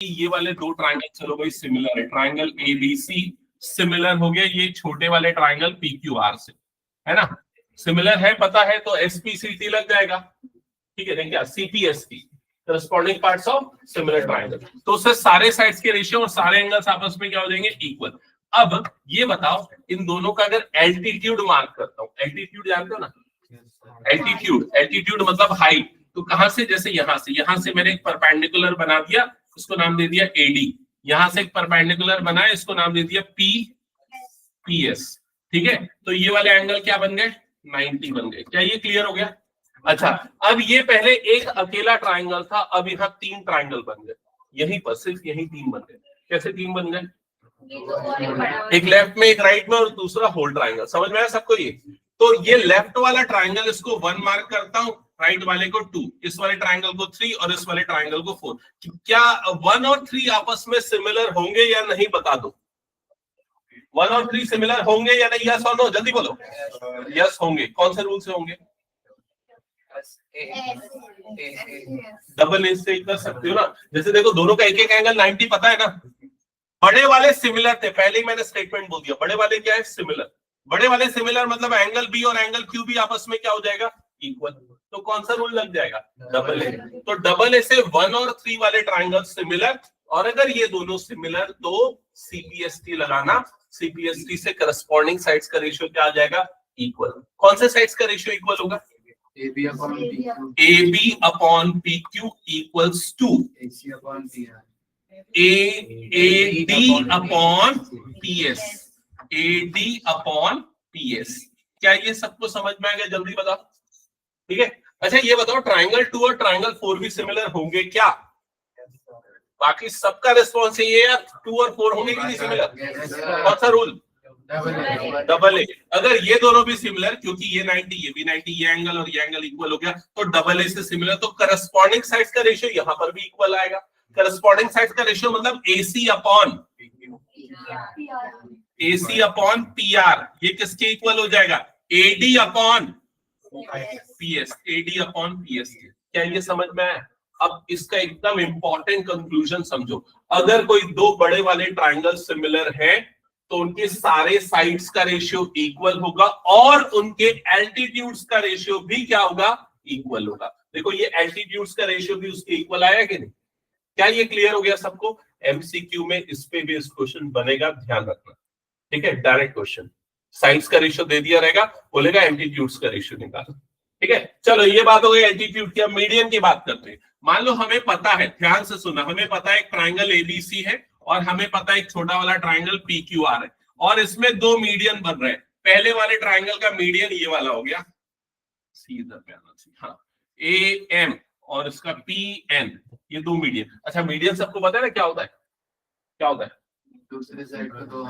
ये वाले दो ट्राइंगल चलो भाई सिमिलर है, ट्राइंगल एबीसी सिमिलर हो गया ये छोटे वाले ट्राइंगल पीक्यूआर से, है ना, सिमिलर है पता है तो एसपीसीटी लग जाएगा, ठीक है, क्या CPST corresponding parts of similar triangle, तो उससे सारे साइड्स के रेशियो और सारे एंगल्स आपस में क्या हो जाएंगे इक्वल। अब ये बताओ इन दोनों का अगर एल्टीट्यूड मार्क करता हूं, एल्टीट्यूड जानते हो ना, एल्टीट्यूड मतलब हाइट, तो कहां से, जैसे यहां से मैंने एक परपेंडिकुलर बना दिया, उसको नाम दे दिया एडी, यहां से एक परपेंडिकुलर बनाया, इसको नाम दे दिया पीएस, ठीक है, तो ये वाले एंगल क्या बन गए 90 बन गए। क्या ये क्लियर हो गया? अच्छा, अब ये पहले एक अकेला ट्राइंगल था, अब यहाँ 3 ट्राइंगल बन गए, यहीं पर सिर्फ यहीं 3 बन गए। कैसे 3 बन गए? एक लेफ्ट में एक राइट में और दूसरा होल ट्राइंगल, समझ में आया सबको? ये तो ये लेफ्ट वाला ट्राइंगल इसको 1 मार्क करता हूं, राइट वाले को 2, इस वाले ट्राइंगल को 3 और इस वाले ट्राइंगल को 4। क्या 1 और 3 आपस में सिमिलर होंगे या नहीं बता दो, 1 और 3 सिमिलर होंगे या नहीं, यस और नो, जल्दी बोलो। यस होंगे। कौन से रूल से होंगे? डबल ए से कर सकते हो ना, जैसे देखो दोनों का एक एक एंगल 90 पता है ना, बड़े वाले सिमिलर थे, पहले ही मैंने स्टेटमेंट बोल दिया, बड़े वाले क्या है सिमिलर, बड़े वाले सिमिलर मतलब एंगल बी और एंगल क्यू भी आपस में क्या हो जाएगा इक्वल, तो कौन सा रूल लग जाएगा डबल ए, तो डबल ए से 1 और 3 वाले ट्राइंगल सिमिलर, और अगर ये दोनों सिमिलर तो सीपीएसटी लगाना, सीपीएसटी से करस्पॉन्डिंग साइड्स का रेशियो क्या आ जाएगा इक्वल। कौन से साइड्स का रेशियो इक्वल होगा? AB upon PQ equals to AD upon PS, AD upon PS। क्या ये सबको समझ में आ गया? जल्दी बताओ, ठीक है। अच्छा ये बताओ ट्राइंगल 2 और ट्राइंगल 4 भी सिमिलर होंगे क्या? बाकी सबका रिस्पॉन्स ये है 2 और 4 होंगे कि नहीं सिमिलर? कौन सा रूल? Double A. अगर ये दोनों भी सिमिलर, क्योंकि ये 90 ये भी 90, ये एंगल और ये एंगल इक्वल हो गया, तो डबल ए से सिमिलर, तो करस्पॉन्डिंग साइड्स का रेशियो यहां पर भी इक्वल आएगा। करस्पॉन्डिंग साइड्स का रेशियो मतलब AC अपॉन PR, ये किसके इक्वल हो जाएगा? AD upon PS, AD upon PS। क्या ये समझ में आया? अब इसका एकदम इंपॉर्टेंट कंक्लूजन समझो, अगर कोई दो बड़े वाले ट्राइंगल सिमिलर हैं तो उनके सारे साइड्स का रेशियो इक्वल होगा और उनके एल्टीट्यूड्स का रेशियो भी क्या होगा इक्वल होगा। देखो ये एल्टीट्यूड्स का रेशियो भी उसके इक्वल आया कि नहीं? क्या ये क्लियर हो गया सबको? एमसीक्यू में इस पे भी क्वेश्चन बनेगा, ध्यान रखना, ठीक है। डायरेक्ट क्वेश्चन, साइड्स का रेशियो दे दिया रहेगा, बोलेगा एल्टीट्यूड्स का रेशियो निकालो, ठीक है। चलो ये बात हो गई एल्टीट्यूड की। अब मीडियन की बात करते हैं। मान लो हमें पता है, ध्यान से सुनना, हमें पता है एक ट्राइंगल एबीसी है और हमें पता है एक छोटा वाला ट्राइंगल पीक्यूआर है और इसमें 2 मीडियन बन रहे हैं। पहले वाले ट्राइंगल का मीडियन ये वाला हो गया, सी इधर पे आना चाहिए, हाँ, AM और इसका PN, ये 2 मीडियन। अच्छा मीडियन सबको पता है ना क्या होता है? क्या होता है? दूसरे साइड को दो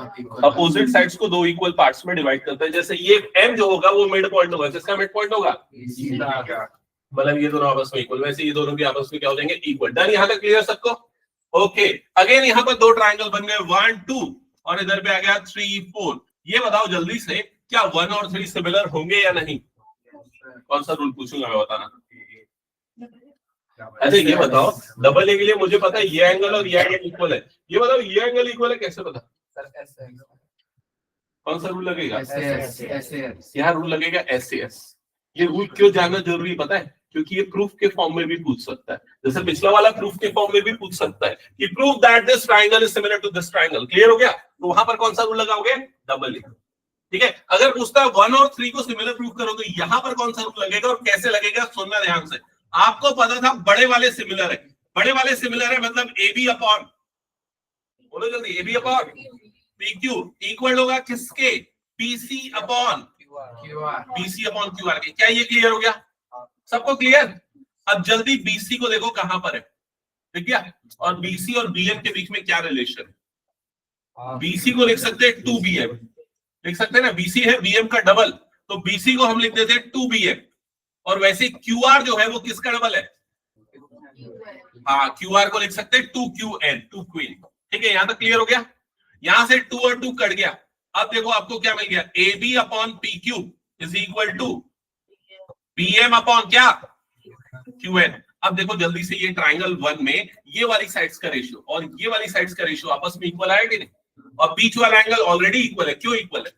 अपोजिट साइड्स को 2 इक्वल पार्ट्स में डिवाइड करता है। जैसे ये M जो होगा वो मिड पॉइंट होगा, किसका मिड पॉइंट होगा? मतलब ये दोनों आपस में इक्वल, वैसे ये दोनों भी आपस में क्या हो जाएंगे इक्वल। डन, यहाँ तक क्लियर सबको? ओके, अगेन यहाँ पर 2 ट्राइंगल बन गए 1 2 और इधर पे आ गया 3 4। ये बताओ जल्दी से, क्या 1 और 3 सिमिलर होंगे या नहीं? कौन सा रूल पूछूंगा मैं, बताना। अच्छा ये बताओ, डबल ए के लिए मुझे पता है ये एंगल और ये एंगल इक्वल है, ये बताओ ये एंगल इक्वल है कैसे पता? कौन सा रूल लगेगा? यहाँ रूल लगेगा SAS। ये रूल क्यों जानना जरूरी पता है? क्योंकि ये प्रूफ के फॉर्म में भी पूछ सकता है, जैसे पिछला वाला प्रूफ के फॉर्म में भी पूछ सकता है कि prove that this triangle is similar to this triangle. Clear हो गया? तो वहां पर कौन सा रूल लगाओगे? डबल ए, ठीक है। अगर पूछता है 1 और 3 को सिमिलर प्रूफ करो तो यहां पर कौन सा रूल लगेगा और कैसे लगेगा, सुनना ध्यान से। आपको पता था बड़े वाले सिमिलर है, बड़े वाले सिमिलर है मतलब AB अपॉन, बोलो जल्दी, AB अपॉन PQ इक्वल होगा किसके? BC अपॉन QR के। क्या ये क्लियर हो गया सबको? क्लियर? अब जल्दी BC को देखो कहां पर है, ठीक है, और BC और BM के बीच में क्या रिलेशन है? BC को लिख सकते हैं 2BM, लिख सकते हैं ना, BC है BM का डबल, तो BC को हम लिख देते हैं 2BM, और वैसे QR जो है वो किसका डबल है? हाँ, QR को लिख सकते हैं 2QN, 2 क्वीन, ठीक है। यहां तक क्लियर हो गया? यहां से 2 और 2 कट गया। अब देखो आपको क्या मिल गया? AB upon PQ is equal to BM upon क्या? QN। अब देखो जल्दी से, ये ट्राइंगल 1 में ये वाली साइड्स का रेशियो और ये वाली साइड्स का रेशियो आपस में इक्वल आया कि नहीं? और बीच वाला एंगल ऑलरेडी इक्वल है। क्यों इक्वल है?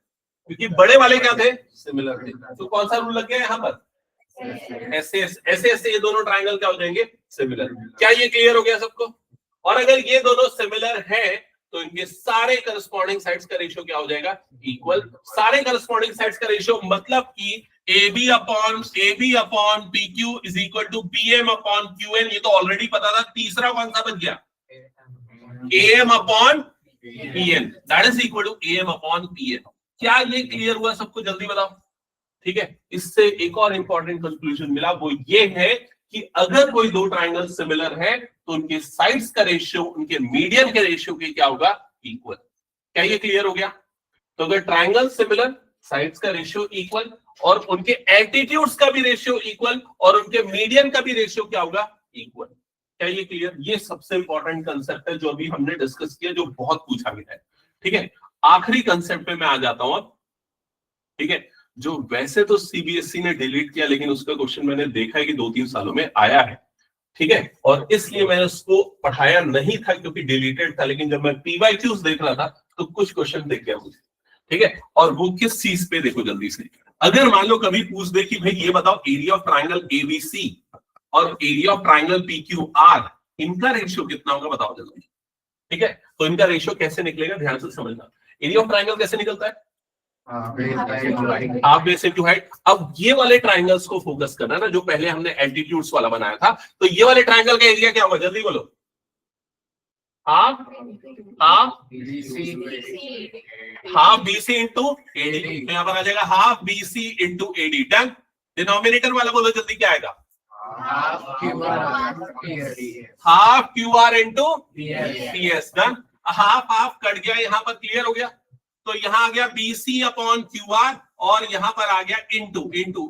क्योंकि बड़े वाले क्या थे? सिमिलर थे। तो कौन सा रूल लग गया यहाँ पर? ऐसे ऐसे ये दोनों ट्राइंगल क्या हो जाएंगे? सिमिलर। क्या ये क्लियर हो गया सबको? और अगर ये दोनों सिमिलर है तो इनके सारे करस्पॉन्डिंग साइड्स का रेशियो क्या हो जाएगा? इक्वल। सारे करस्पॉन्डिंग साइड्स का रेशियो मतलब कि AB upon PQ is equal to BM upon QN। ये तो ऑलरेडी पता था। तीसरा कौन सा बच गया? AM upon PN, that is equal to AM upon PN। क्या ये क्लियर हुआ सबको? जल्दी बताओ। ठीक है, इससे एक और इंपॉर्टेंट कंक्लूजन मिला, वो ये है कि अगर कोई दो ट्राइंगल सिमिलर है तो उनके साइड्स का रेशियो उनके मीडियन के रेशियो के क्या होगा? इक्वल। क्या ये क्लियर हो गया? तो अगर ट्राइंगल सिमिलर, साइड्स का रेशियो इक्वल और उनके एल्टीट्यूड्स का भी रेशियो इक्वल और उनके मीडियन का भी रेशियो क्या होगा? इक्वल। क्या ये क्लियर? ये सबसे इंपॉर्टेंट कंसेप्ट है जो अभी हमने डिस्कस किया, जो बहुत पूछा गया है। ठीक है, आखिरी कंसेप्ट पे मैं आ जाता हूं अब। ठीक है, जो वैसे तो सीबीएसई ने डिलीट किया, लेकिन उसका क्वेश्चन मैंने देखा है कि 2-3 सालों में आया है। ठीक है, और इसलिए मैंने उसको पढ़ाया नहीं था क्योंकि डिलीटेड था, लेकिन जब मैं पीवाईक्यूज देख रहा था तो कुछ क्वेश्चन दिख गया मुझे। ठीक है, और वो किस चीज पे? देखो जल्दी से, अगर मान लो कभी पूछ दे कि भाई ये बताओ एरिया ऑफ ट्राइंगल एबीसी और एरिया ऑफ ट्राइंगल पीक्यूआर, इनका रेशियो कितना होगा? बताओ जल्दी। ठीक है, तो इनका रेशियो कैसे निकलेगा? ध्यान से समझना। एरिया ऑफ ट्राइंगल कैसे निकलता है? Half base into height. अब ये वाले ट्राइंगल्स को फोकस करना ना, जो पहले हमने एल्टीट्यूड्स वाला बनाया था। तो ये वाले ट्राइंगल का एरिया क्या होगा? जल्दी बोलो। Half BC into AD। तो यहाँ पर आ जाएगा half BC into AD। Done. Denominator वाला बोलो जल्दी, क्या आएगा? Half QR into PS। Done. Half cut गया, यहाँ पर क्लियर हो गया। तो यहाँ आ गया BC अपॉन QR और यहाँ पर आ गया इंटू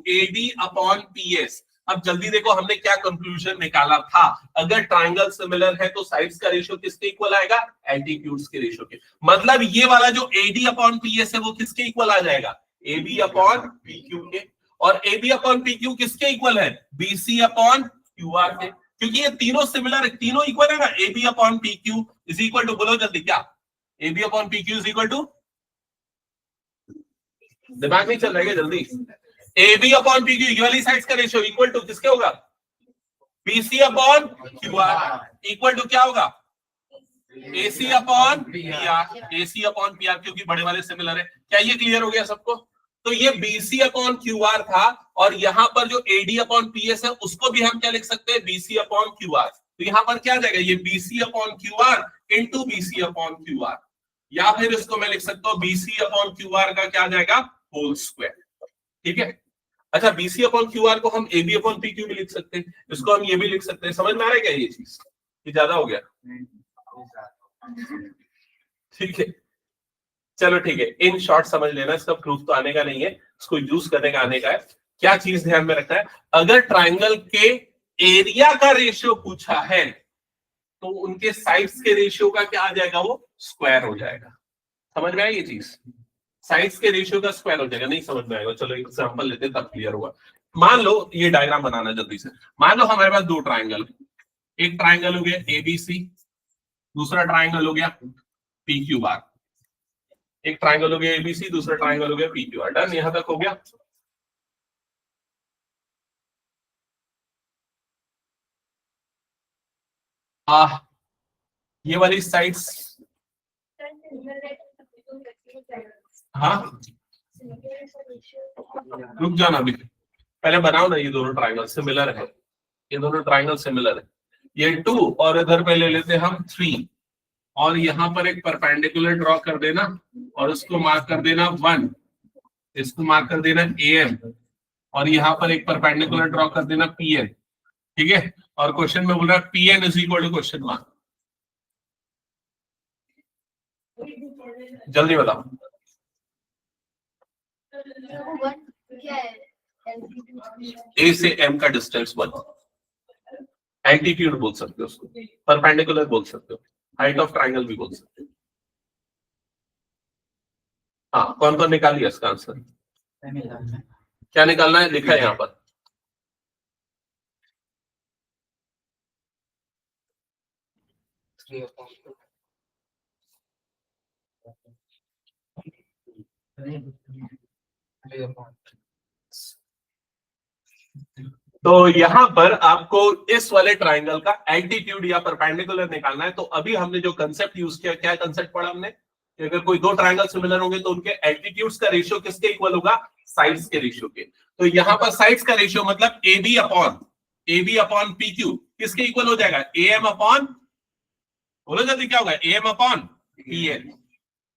AD अपॉन PS। अब जल्दी देखो, हमने क्या कंक्लूजन निकाला था? अगर ट्राइंगल सिमिलर है तो साइड्स का रेशियो किसके इक्वल आएगा? एल्टीट्यूड्स के रेशियो के। मतलब ये वाला जो AD अपॉन PS है वो किसके इक्वल आ जाएगा? AB अपॉन PQ के। और AB अपॉन PQ किसके इक्वल है? BC अपॉन QR के। क्योंकि ये तीनों सिमिलर, तीनों इक्वल है ना। AB upon PQ is equal to, बोलो जल्दी क्या? AB upon PQ is equal to, दिमाग नहीं चल रहा है जल्दी? AB अपॉन PQ, ये वाली साइड्स का रेशियो इक्वल टू किसके होगा? BC upon QR equal to क्या होगा? AC upon PR। AC upon PR, क्योंकि बड़े वाले सिमिलर है। क्या ये क्लियर हो गया सबको? तो ये BC अपॉन QR था और यहाँ पर जो AD अपॉन PS है उसको भी हम क्या लिख सकते हैं? BC upon QR। तो यहाँ पर क्या जाएगा? ये BC upon QR into BC upon QR, या फिर इसको मैं लिख सकता हूँ BC अपॉन QR का क्या जाएगा? Whole square. ठीक है, अच्छा BC अपॉन QR को हम AB अपॉन PQ भी लिख सकते हैं, इसको हम ये भी लिख सकते हैं। समझ में आ रहा है क्या ये चीज? ये ज्यादा हो गया? ठीक है, चलो ठीक है, इन शॉर्ट समझ लेना। इसका प्रूफ तो आने का नहीं है, इसको यूज करने का आने का है। क्या चीज ध्यान में रखना है? अगर ट्राइंगल के एरिया का रेशियो पूछा है तो उनके साइड्स के रेशियो का क्या आ जाएगा? वो स्क्वायर हो जाएगा। समझ में आई ये चीज? साइड्स के रेशियो का स्क्वायर हो जाएगा। नहीं समझ में आएगा? चलो एग्जांपल लेते हैं, तब क्लियर हुआ। मान लो ये डायग्राम बनाना जल्दी से। मान लो हमारे पास दो ट्राइंगल, एक ट्राइंगल हो गया ABC, दूसरा ट्राइंगल हो गया PQR। एक ट्राइंगल हो गया ABC, दूसरा ट्राइंगल हो गया PQR। डन, यहां तक हो गया। ये वाली साइड्स, हाँ रुक जाना अभी, पहले बनाओ ना। ये दोनों ट्राइंगल सिमिलर है, ये दोनों ट्राइंगल सिमिलर है। ये 2 और इधर पे ले लेते हम 3 और यहाँ पर एक परपेंडिकुलर ड्रॉ कर देना और उसको मार्क कर देना 1, इसको मार्क कर देना AM और यहाँ पर एक परपेंडिकुलर ड्रॉ कर देना PN। ठीक है, और क्वेश्चन में बोल रहा है PN is equal to question mark. जल्दी बताओ। A से M का डिस्टेंस 1, एल्टीट्यूड बोल सकते हो उसको, परपेंडिकुलर बोल सकते हो, हाइट ऑफ ट्राइंगल भी बोल सकते हो। हाँ, कौन कौन निकाल लिया इसका आंसर? क्या निकालना है? लिखा है यहाँ पर। तो यहां पर आपको इस वाले ट्राइंगल का एल्टीट्यूड या परपेंडिकुलर निकालना है। तो अभी हमने जो कंसेप्ट यूज किया, क्या कंसेप्ट पढ़ा हमने कि अगर कोई दो ट्राइंगल सिमिलर होंगे तो उनके एल्टीट्यूड्स का रेशियो किसके इक्वल होगा, साइड्स के रेशियो के। तो यहां पर साइड्स का रेशियो मतलब AB अपॉन PQ किसके इक्वल हो जाएगा, AM अपॉन, बोलो जल्दी क्या होगा, AM अपॉन PN।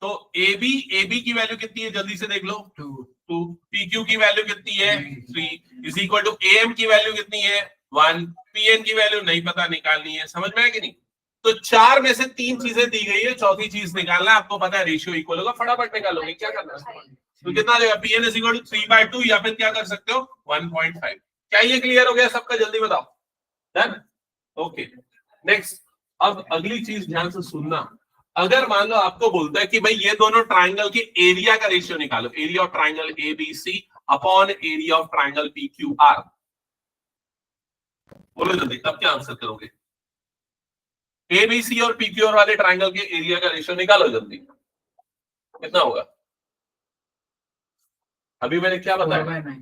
तो AB की वैल्यू कितनी है जल्दी से देख लो, 2। PQ की वैल्यू कितनी है, 3 इज इक्वल टू AM की वैल्यू कितनी है, 1। PN की वैल्यू नहीं पता, निकालनी है। समझ में है कि नहीं। तो 4 में से 3 चीजें दी गई है, चौथी चीज निकालना है। आपको पता है रेशियो इक्वल होगा, फटाफट निकालोगे। क्या करना है, तो कितना आ जाएगा, PN इज इक्वल टू 3/2 या फिर क्या कर सकते हो 1.5। क्या ये क्लियर हो गया सबका, जल्दी बताओ। Done, okay. नेक्स्ट, अब अगली चीज ध्यान से सुनना। अगर मान लो आपको बोलता है कि भाई ये दोनों ट्राइंगल के एरिया का रेशियो निकालो, area of triangle ABC upon area of triangle PQR, बोलो जल्दी, अब क्या आंसर करोगे। ABC और PQR वाले ट्राइंगल के एरिया का रेशियो निकालो जल्दी, कितना होगा। अभी मैंने क्या बताया,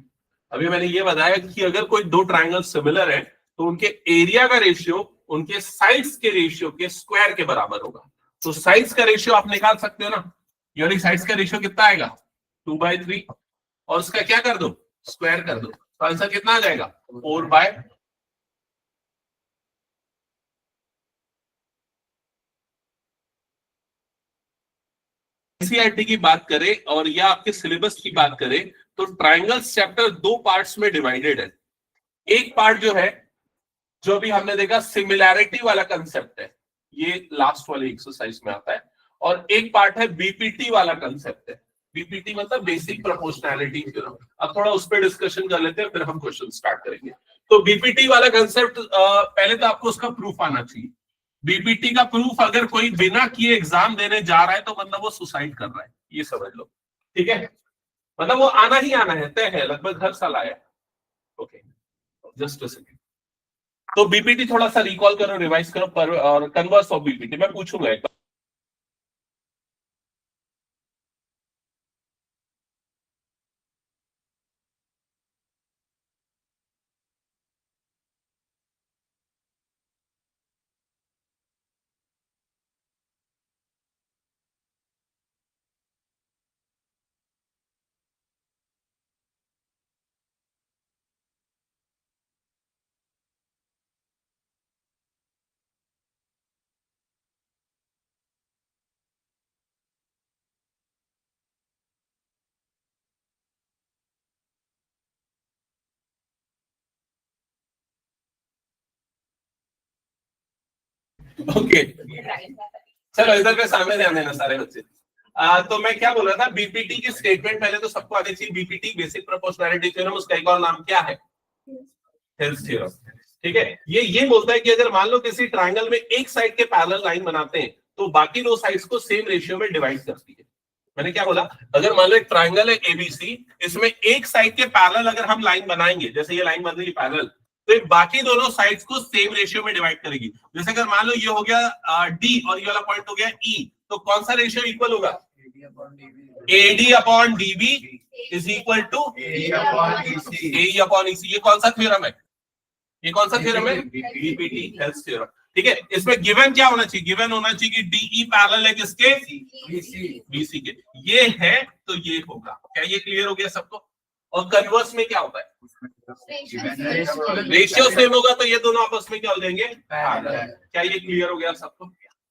अभी मैंने ये बताया कि अगर कोई दो ट्राइंगल सिमिलर है तो उनके एरिया का रेशियो उनके साइड्स के रेशियो के स्क्वायर के बराबर होगा। तो साइड्स का रेशियो आप निकाल सकते हो ना, यानी साइड्स का रेशियो कितना आएगा, 2/3, और उसका क्या कर दो, स्क्वायर कर दो। तो आंसर कितना आ जाएगा, 4/। एनसीईआरटी की बात करें और या आपके सिलेबस की बात करें तो ट्राइंगल्स चैप्टर 2 पार्ट्स में डिवाइडेड है। एक पार्ट जो है, जो भी हमने देखा, सिमिलैरिटी वाला कंसेप्ट है, ये लास्ट वाले एक्सरसाइज में आता है। और एक पार्ट है बीपीटी वाला कंसेप्ट है। बीपीटी मतलब बेसिक प्रोपोर्शनैलिटी थ्योरम। अब थोड़ा उस पर डिस्कशन कर लेते हैं, फिर हम क्वेश्चन स्टार्ट करेंगे। तो बीपीटी वाला कंसेप्ट, पहले तो आपको उसका प्रूफ आना चाहिए। बीपीटी का प्रूफ अगर कोई बिना किए एग्जाम देने जा रहा है तो मतलब वो सुसाइड कर रहा है, ये समझ लो। ठीक है, मतलब वो आना ही आना है, तय है, लगभग हर साल आया। Okay, just a second. तो बीपीटी थोड़ा सा रिकॉल करो, रिवाइज करो, पर और कन्वर्स ऑफ बीपीटी मैं पूछूंगा एक बार। ओके, चलो इधर पे सामने ध्यान देना सारे बच्चे। तो मैं क्या बोल रहा था, बीपीटी की स्टेटमेंट पहले तो सबको आनी चाहिए। बीपीटी बेसिक प्रोपोर्शनैलिटी थ्योरम, उसका एक और नाम क्या है, हेल्स थ्योरम। ठीक है, ये बोलता है कि अगर मान लो किसी ट्राइंगल में एक साइड के पैरेलल लाइन बनाते हैं तो बाकी दो साइड्स को सेम रेशियो में डिवाइड करती है। मैंने क्या बोला, अगर मान लो एक ट्राइंगल है एबीसी, इसमें एक साइड के पैरेलल अगर हम लाइन बनाएंगे, जैसे ये लाइन बन रही है पैरेलल, तो ये बाकी दोनों साइड्स को सेम रेशियो में डिवाइड करेगी। जैसे अगर मान लो ये हो गया डी और ये वाला पॉइंट हो गया ई, तो कौन सा रेशियो इक्वल होगा, AD upon DB is equal to AE upon EC। ये कौन सा थ्योरम है, ये कौन सा थ्योरम है, बीपीटी हेल्स थ्योरम। ठीक है, इसमें गिवन क्या होना चाहिए, गिवन होना चाहिए कि DE पैरेलल है किसके, BC के। ये है तो ये होगा। क्या ये क्लियर हो गया सबको। और कन्वर्स में क्या होता है, रेशियो सेम होगा तो ये दोनों आपस में क्या हो जाएंगे, क्या ये क्लियर हो गया सबको।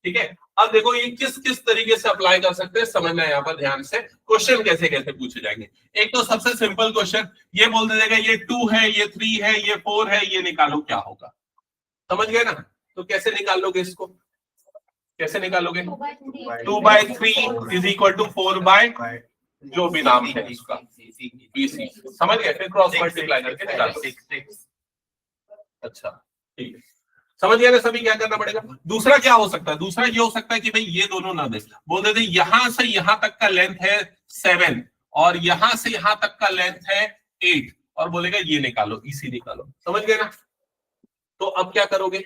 ठीक है, अब देखो ये किस किस तरीके से अप्लाई कर सकते हैं, समझना है यहाँ पर ध्यान से। क्वेश्चन कैसे कैसे पूछे जाएंगे। एक तो सबसे सिंपल क्वेश्चन, ये बोल देगा ये 2 है, ये 3 है, ये 4 है, ये निकालो क्या होगा। समझ गए ना। तो कैसे निकालोगे इसको, कैसे निकालोगे, 2/3 इज इक्वल टू 4/ जो भी नाम है इसका, BC। समझ गए, फिर क्रॉस मल्टीप्लाई करके निकालो। अच्छा ठीक है, समझ गया ना सभी, क्या करना पड़ेगा। दूसरा क्या हो सकता है, दूसरा ये हो सकता है कि भाई ये दोनों ना दे, बोल देते यहां से यहां तक का लेंथ है 7 और यहां से यहां तक का लेंथ है 8, और बोलेगा ये निकालो, इसी निकालो। समझ गए ना। तो अब क्या करोगे,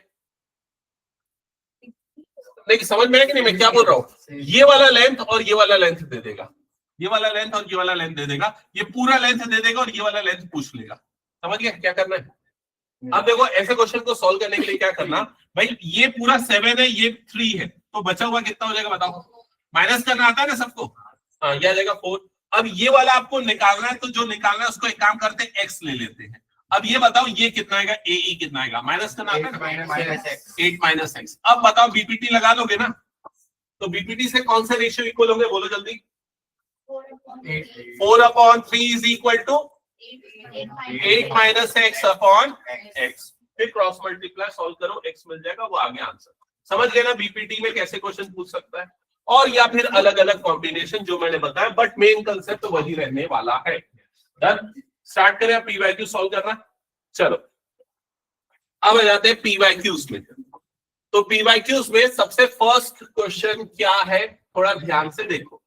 नहीं समझ में है कि नहीं मैं क्या बोल रहा हूँ? ये वाला लेंथ और ये वाला लेंथ दे देगा, ये वाला लेंथ और ये वाला लेंथ दे देगा, ये पूरा लेंथ दे देगा और ये वाला लेंथ पूछ लेगा। समझ गया क्या करना है? अब देखो ऐसे क्वेश्चन को सॉल्व करने के लिए क्या करना भाई, ये पूरा 7 है, ये 3 है, तो बचा हुआ कितना हो जाएगा बताओ? माइनस करना आता है ना सबको? हाँ, ये आ जाएगा 4। अब ये वाला आपको निकालना है, तो जो निकालना है उसको एक काम करते हैं, x ले लेते हैं। अब ये बताओ ये कितना आएगा, AE कितना आएगा? माइनस करना आता है, 8 माइनस x। अब बताओ बीपीटी लगा लोगे ना, तो बीपीटी से कौन से रेशियो इक्वल होंगे बोलो जल्दी? 4/3 is equal to 8 minus x upon x। फिर क्रॉस मल्टीप्लाई सॉल्व करो, x मिल जाएगा, वो आगे आंसर। समझ गए ना बीपीटी में कैसे क्वेश्चन पूछ सकता है, और या फिर अलग अलग कॉम्बिनेशन जो मैंने बताया, बट मेन कंसेप्ट तो वही रहने वाला है। डन, स्टार्ट करें पीवाईक्यू सॉल्व करना। चलो अब आ जाते हैं पीवाईक्यूज में। तो पीवाईक्यूज में सबसे फर्स्ट क्वेश्चन क्या है, थोड़ा ध्यान से देखो।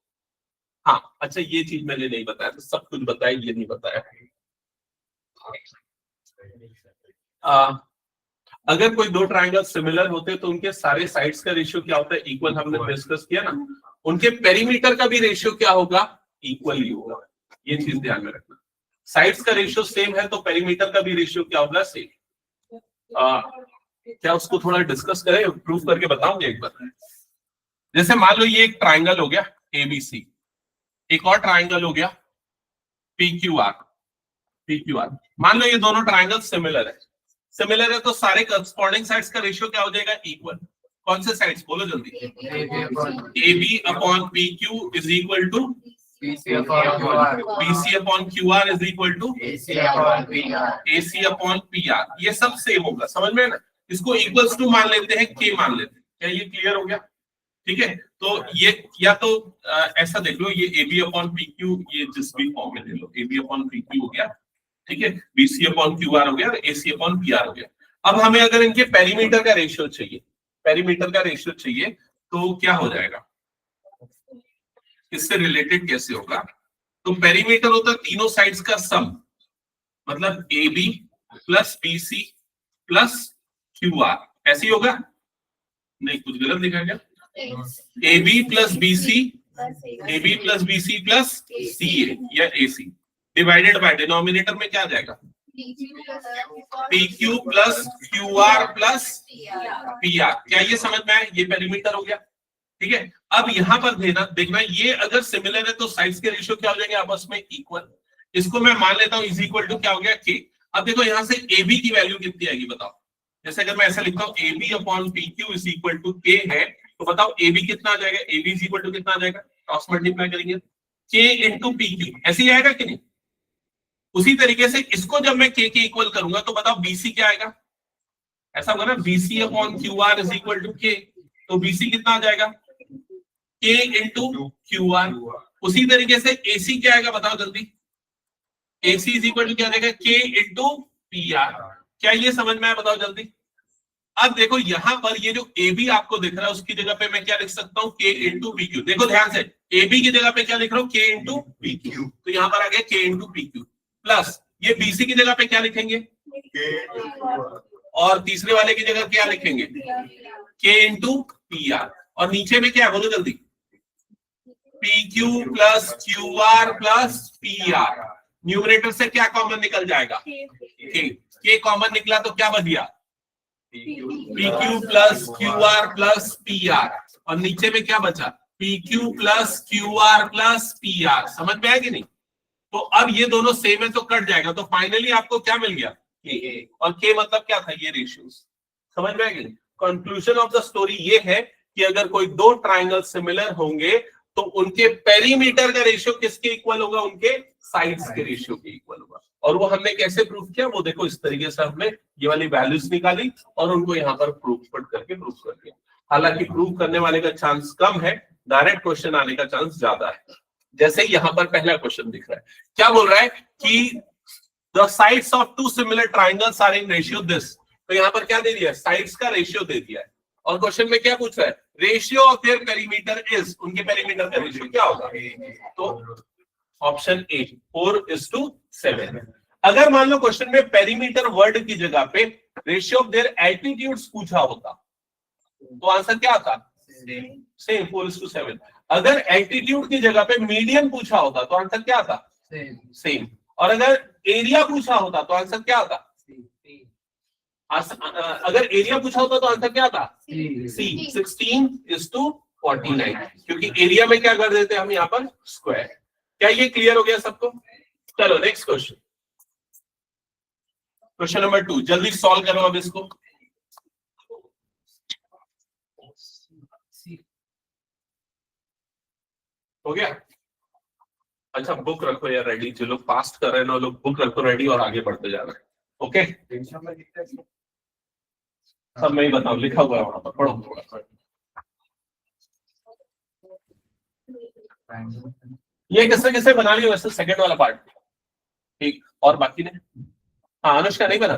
हाँ अच्छा, ये चीज मैंने नहीं बताया, तो सब कुछ बताया, ये नहीं बताया। अगर कोई दो ट्रायंगल सिमिलर होते तो उनके सारे साइड्स का रेशियो क्या होता है? इक्वल। हमने डिस्कस किया ना। उनके पेरीमीटर का भी रेशियो क्या होगा? इक्वल ही होगा। ये चीज ध्यान में रखना। साइड्स का रेशियो सेम है तो पेरीमीटर का भी रेशियो क्या होगा? सेम। क्या उसको थोड़ा डिस्कस करें, प्रूफ करके बताऊंगे एक बार। जैसे मान लो ये एक ट्राइंगल हो गया ABC, एक और ट्राइंगल हो गया PQR। मान लो ये दोनों ट्राइंगल सिमिलर है। सिमिलर है तो सारे करस्पॉन्डिंग साइड्स का रेशियो क्या हो जाएगा? इक्वल। कौन से साइड्स बोलो जल्दी? AB upon PQ is equal to BC upon QR is equal to AC upon PR। ये सब सेम होगा, समझ में है ना? इसको इक्वल्स टू मान लेते हैं, K मान लेते हैं। क्या ये क्लियर हो गया? ठीक है, तो ये या तो ऐसा देख लो, ये AB अपॉन PQ, ये जिस भी फॉर्म में ले लो, AB अपॉन PQ हो गया, ठीक है, BC अपॉन QR हो गया, AC अपॉन PR हो गया। अब हमें अगर इनके पेरीमीटर का रेशियो चाहिए, तो क्या हो जाएगा? इससे रिलेटेड कैसे होगा? तो पेरीमीटर होता है तीनों साइड्स का सम, मतलब AB plus BC plus QR, ऐसे ही होगा? नहीं, कुछ गलत लिखा क्या? AB plus BC plus CA या AC डिवाइडेड बाय डिनोमिनेटर में क्या आ जाएगा? PQ plus QR plus PR। क्या ये समझ में आया? ये पेरीमीटर हो गया, ठीक है। अब यहां पर देखना ये अगर सिमिलर है तो साइड्स के रेशियो क्या हो जाएंगे? आपस में इक्वल। इसको मैं मान लेता हूं इज इक्वल टू क्या हो गया? K। अब देखो यहां से AB की वैल्यू कितनी आएगी बताओ? जैसे अगर मैं ऐसा लिखता हूं AB upon PQ is equal to K है, तो बताओ AB कितना आ जाएगा? AB इज इक्वल टू कितना आ जाएगा? क्रॉस मल्टीप्लाई करेंगे, K इंटू PQ, ऐसे ही आएगा कि नहीं? उसी तरीके से इसको जब मैं K के इक्वल करूंगा तो बताओ BC क्या आएगा? ऐसा होगा ना, BC upon QR is equal to K, तो BC कितना आ जाएगा? K into QR। उसी तरीके से AC क्या आएगा बताओ जल्दी? AC इज इक्वल टू क्या आएगा? K into PR। क्या ये समझ में आया? बताओ जल्दी। अब देखो यहां पर ये जो AB आपको दिख रहा है उसकी जगह पे मैं क्या लिख सकता हूँ? K into PQ। देखो ध्यान से, AB की जगह पे क्या लिख रहा हूँ? K इंटू PQ, तो यहां पर आ गया K इंटू PQ प्लस ये BC की जगह पे क्या लिखेंगे? और तीसरे वाले की जगह क्या लिखेंगे? K into PR। और नीचे में क्या है बोलो जल्दी? PQ plus QR plus PR। Numerator से क्या कॉमन निकल जाएगा? K कॉमन निकला तो क्या बच गया? PQ plus QR plus PR। और नीचे में क्या बचा? PQ plus QR plus PR। समझ में आया कि नहीं? तो अब ये दोनों सेम है तो कट जाएगा, तो फाइनली आपको क्या मिल गया? K। और K मतलब क्या था? ये रेशियोस। समझ में आया कि नहीं? कंक्लूजन ऑफ द स्टोरी ये है कि अगर कोई दो ट्राइंगल सिमिलर होंगे तो उनके पेरीमीटर का रेशियो किसके इक्वल होगा? उनके साइड्स के रेशियो के इक्वल होगा। और वो हमने कैसे प्रूफ किया? वो देखो इस तरीके से हमने ये वाली वैल्यूज निकाली और उनको यहाँ पर प्रूफ करके प्रूफ कर दिया। हालांकि प्रूफ करने वाले का चांस कम है, डायरेक्ट क्वेश्चन आने का चांस ज्यादा है। जैसे यहाँ पर पहला क्वेश्चन दिख रहा है, क्या बोल रहा है कि the sides of two similar triangles are in ratio this. तो यहाँ पर क्या दे दिया? साइड्स का रेशियो दे दिया है। और क्वेश्चन में क्या पूछ रहा है? Ratio of their perimeter is, उनके पेरीमीटर का रेशियो क्या होगा? तो ऑप्शन ए 4:7। अगर मान लो क्वेश्चन में पेरीमीटर वर्ड की जगह पे रेशियो ऑफ देयर एल्टीट्यूड्स पूछा होता तो आंसर क्या आता? सेम 4:7। अगर एल्टीट्यूड की जगह पे मीडियन पूछा होता तो आंसर क्या था? सेम। और अगर एरिया पूछा होता तो आंसर क्या था? अगर एरिया पूछा होता तो आंसर क्या था? सी। 16:49, क्योंकि एरिया में क्या कर देते हैं हम यहाँ पर? स्क्वायर। क्या ये क्लियर हो गया सबको? चलो नेक्स्ट क्वेश्चन, क्वेश्चन नंबर 2। जल्दी सॉल्व करो अब इसको। हो गया? अच्छा, बुक रखो यार रेडी, जो लोग फास्ट कर रहे हैं ना लोग बुक रखो रेडी और आगे बढ़ते जा रहे हैं। ओके, सब मैं ही बताऊं, लिखा हुआ है वहां पर, पढ़ो थोड़ा। ये किससे किससे बना लियो वैसे सेकंड वाला पार्ट? ठीक, और बाकी ने? हाँ, अनुष्का नहीं बना?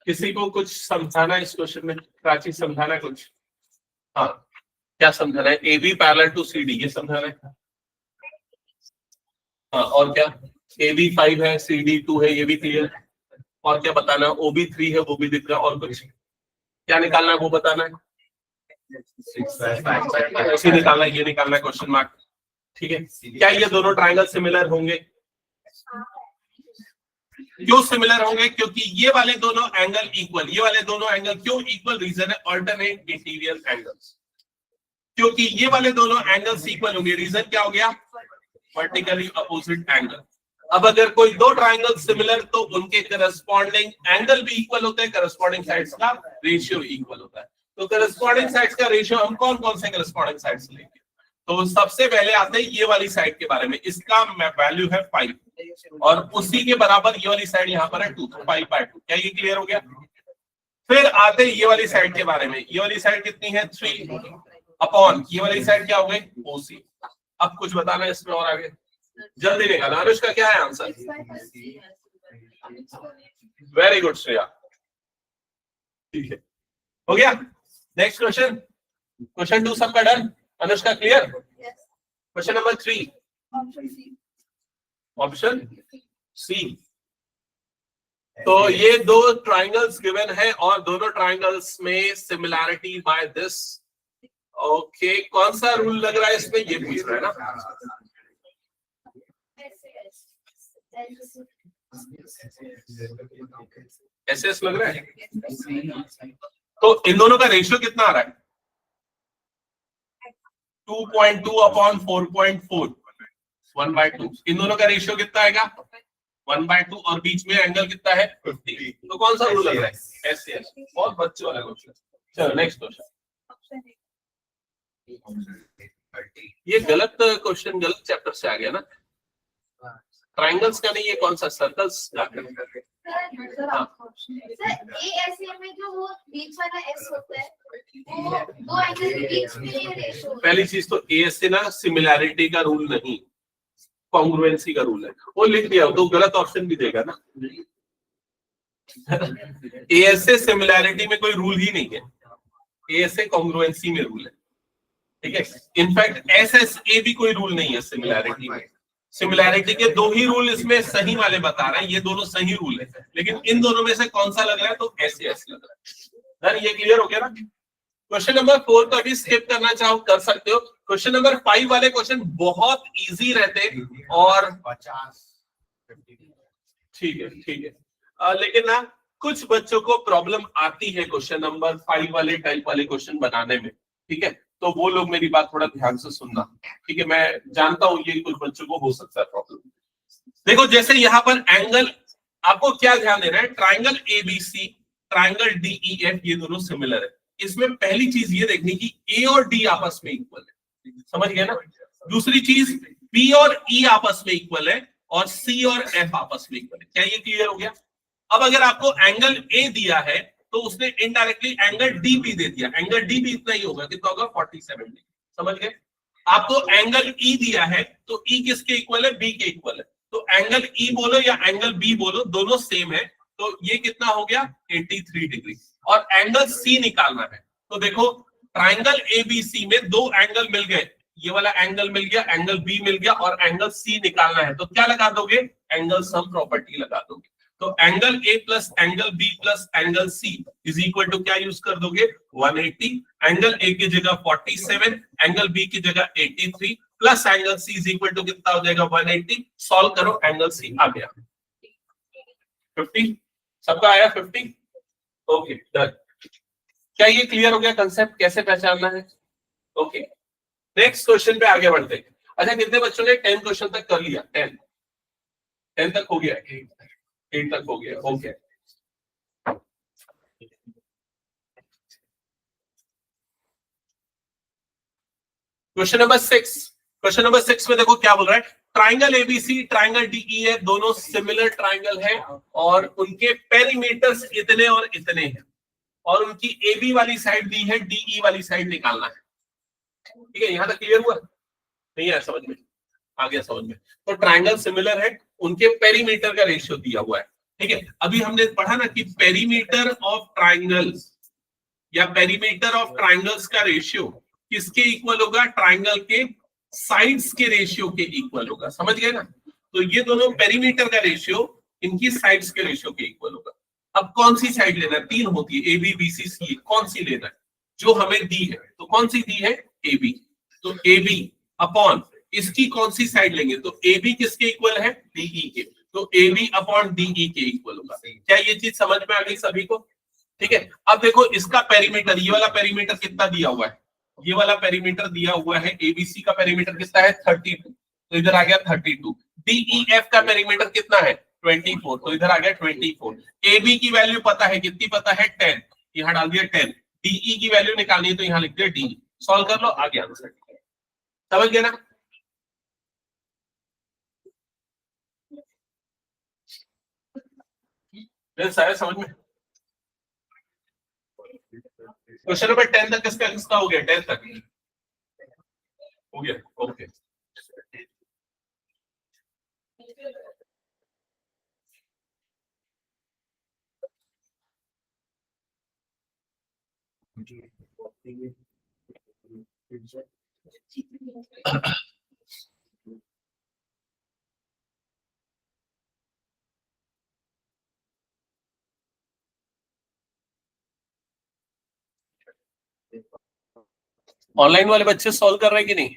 किसी को कुछ समझाना इस क्वेश्चन में? प्राची समझाना कुछ? हाँ, क्या समझाना है? A B parallel to C D, ये समझाना है। हाँ, और क्या? ए बी 5 है, सी डी 2 है, ये भी क्लियर। और क्या बताना है? ओ बी 3 है, वो भी दिख रहा है। और कुछ क्या निकालना है वो बताना है? ऐसे निकालना है, ये निकालना है क्वेश्चन मार्क। ठीक है, क्या ये दोनों ट्राइंगल सिमिलर होंगे? क्यों सिमिलर होंगे? क्योंकि ये वाले दोनों एंगल इक्वल, ये वाले दोनों एंगल क्यों इक्वल? रीजन है अल्टरनेट इंटीरियर एंगल्स। क्योंकि ये वाले दोनों एंगल्स इक्वल होंगे, रीजन क्या हो गया? Vertically opposite angle. अब अगर कोई दो ट्राइंगल सिमिलर तो उनके करस्पॉन्डिंग एंगल भी इक्वल होते हैं, करस्पॉन्डिंग साइड्स का रेशियो इक्वल होता है। तो करस्पॉन्डिंग साइड्स का रेशियो हम कौन कौन से करस्पॉन्डिंग साइड्स लेंगे? तो सबसे पहले आते हैं ये वाली साइड के बारे में, इसका वैल्यू है 5 और उसी के बराबर ये वाली साइड यहाँ पर है 2, 5/2। क्या ये क्लियर हो गया? फिर आते हैं ये वाली साइड के बारे में, ये वाली साइड कितनी है? 3 अपॉन ये वाली साइड क्या हो गई? OC। अब कुछ बताना है इसमें और आगे? जल्दी निकालना। अनुष्का क्या है आंसर? वेरी गुड श्रेया, ठीक है, हो गया। नेक्स्ट क्वेश्चन, क्वेश्चन 2 सबका done? Anushka clear? Question number 3, option C. तो ये दो ट्राइंगल्स गिवन है और दोनों ट्राइंगल्स में सिमिलैरिटी बाय दिस। ओके, कौन सा रूल लग रहा है इसमें? ये पूछ रहा है ना? SS लग रहा है। तो इन दोनों का रेशियो कितना आ रहा है? 2.2 अपॉन 4.4, 1/2। इन दोनों का रेशियो कितना आएगा? 1/2 और बीच में एंगल कितना है? 50। तो कौन सा रूल लग रहा है? SS। बहुत बच्चों वाला क्वेश्चन। चलो नेक्स्ट क्वेश्चन। ये गलत क्वेश्चन, गलत चैप्टर से आ गया ना? ट्राइंगल्स का नहीं, ये कौन सा? सर्कल्स का। में जो वो बीच वाला S होता है, वो दो एंगल के बीच में ये रेशियो। पहली चीज तो ASA ना सिमिलैरिटी का रूल नहीं, कॉन्ग्रुएंसी का रूल है। वो लिख दिया तो गलत ऑप्शन भी देगा ना। ASA सिमिलैरिटी में कोई रूल ही नहीं है, ASA कॉन्ग्रुएंसी में रूल है। ठीक है, इनफैक्ट SSA भी कोई रूल नहीं है सिमिलैरिटी में। सिमिलैरिटी के दो ही रूल इसमें सही वाले बता रहे हैं, ये दोनों सही रूल है, लेकिन इन दोनों में से कौन सा लग रहा है? तो SS लग रहा है। ये क्लियर हो गया ना? क्वेश्चन नंबर 4 को अभी स्किप करना चाहो कर सकते हो। क्वेश्चन नंबर 5 वाले क्वेश्चन बहुत इजी रहते और 50, ठीक है, लेकिन ना कुछ बच्चों को प्रॉब्लम आती है क्वेश्चन नंबर 5 वाले टाइप वाले क्वेश्चन बनाने में। ठीक है, तो वो लोग मेरी बात थोड़ा ध्यान से सुनना। ठीक है, मैं जानता हूं ये कुछ बच्चों को हो सकता है प्रॉब्लम। देखो, जैसे यहाँ पर एंगल, आपको क्या ध्यान देना है? ट्राइंगल ABC, ट्राइंगल DEF, ये दोनों सिमिलर है। इसमें पहली चीज ये देखनी कि A और D आपस में इक्वल है, समझ गए ना? दूसरी चीज B और E आपस में इक्वल है और C और F आपस में इक्वल है। क्या ये क्लियर हो गया? अब अगर आपको एंगल A दिया है तो उसने इनडायरेक्टली एंगल डी भी दे दिया, एंगल डी भी इतना ही होगा, कितना होगा 47 डिग्री। समझ गए? आपको एंगल ई दिया है तो ई किसके इक्वल है, बी के इक्वल है, तो एंगल ई बोलो या एंगल बी बोलो दोनों सेम है, तो ये कितना हो गया 83 डिग्री। और एंगल सी निकालना है, तो देखो ट्राइंगल एबीसी में दो एंगल मिल गए, ये वाला एंगल मिल गया, एंगल बी मिल गया और एंगल सी निकालना है, तो क्या लगा दोगे, एंगल सम प्रॉपर्टी लगा दोगे। तो angle A plus angle B plus angle C is equal to क्या यूज कर दोगे 180, एंगल ए की जगह 47, एंगल बी की जगह 83 plus angle C is equal to कितना हो जाएगा 180। सॉल्व करो, एंगल सी आ गया 50, सबका आया 50। Okay done. क्या ये क्लियर हो गया कंसेप्ट कैसे पहचानना है? ओके नेक्स्ट क्वेश्चन पे आगे बढ़ते हैं। अच्छा कितने बच्चों ने 10 क्वेश्चन तक कर लिया? 10 तक हो गया, 8 तक हो गया। Okay question number 6, question number 6 में देखो क्या बोल रहा है, ट्राइंगल एबीसी ट्राइंगल डीई है, दोनों सिमिलर ट्राइंगल है और उनके पेरीमीटर्स इतने और इतने हैं और उनकी एबी वाली साइड दी है, डीई वाली साइड निकालना है। ठीक है, यहां तक क्लियर हुआ? नहीं है समझ में? आ गया समझ में? तो ट्राइंगल सिमिलर है, उनके पेरीमीटर का रेशियो दिया हुआ है। ठीक है, अभी हमने पढ़ा ना कि पेरीमीटर ऑफ ट्राइंगल्स या पेरीमीटर ऑफ ट्राइंगल्स का रेशियो किसके इक्वल होगा, ट्राइंगल के साइड्स के रेशियो के इक्वल होगा। समझ गए ना? तो ये दोनों पेरीमीटर का रेशियो इनकी साइड्स के रेशियो के इक्वल होगा। अब कौन सी साइड लेना है, 3 होती है, ए बी बी सी सी, कौन सी लेना है? जो हमें दी है, तो कौन सी दी है, ए बी, तो ए बी अपॉन इसकी कौन सी साइड लेंगे, तो ए बी किसके इक्वल है, डीई के, तो ए बी अपॉन डीई के इक्वल होगा। क्या ये चीज समझ में आ गई सभी को? ठीक है, अब देखो इसका पेरीमीटर, ये वाला पेरीमीटर कितना दिया हुआ है, ये वाला पेरीमीटर दिया हुआ है, एबीसी का पेरीमीटर कितना है 32, तो इधर आ गया 32। डीईएफ का पेरीमीटर कितना है 24, तो इधर आ गया 24। एबी की वैल्यू पता है, कितनी पता है 10, यहां डाल दिया 10। डीई की वैल्यू निकालनी है तो यहां लिख दिया डी। सॉल्व कर लो, आ गया आंसर। समझ गए ना? सारे समझ में? क्वेश्चन नंबर 10 तक किसका किसका हो गया, 10 तक हो गया। ओके ऑनलाइन वाले बच्चे सॉल्व कर रहे हैं कि नहीं?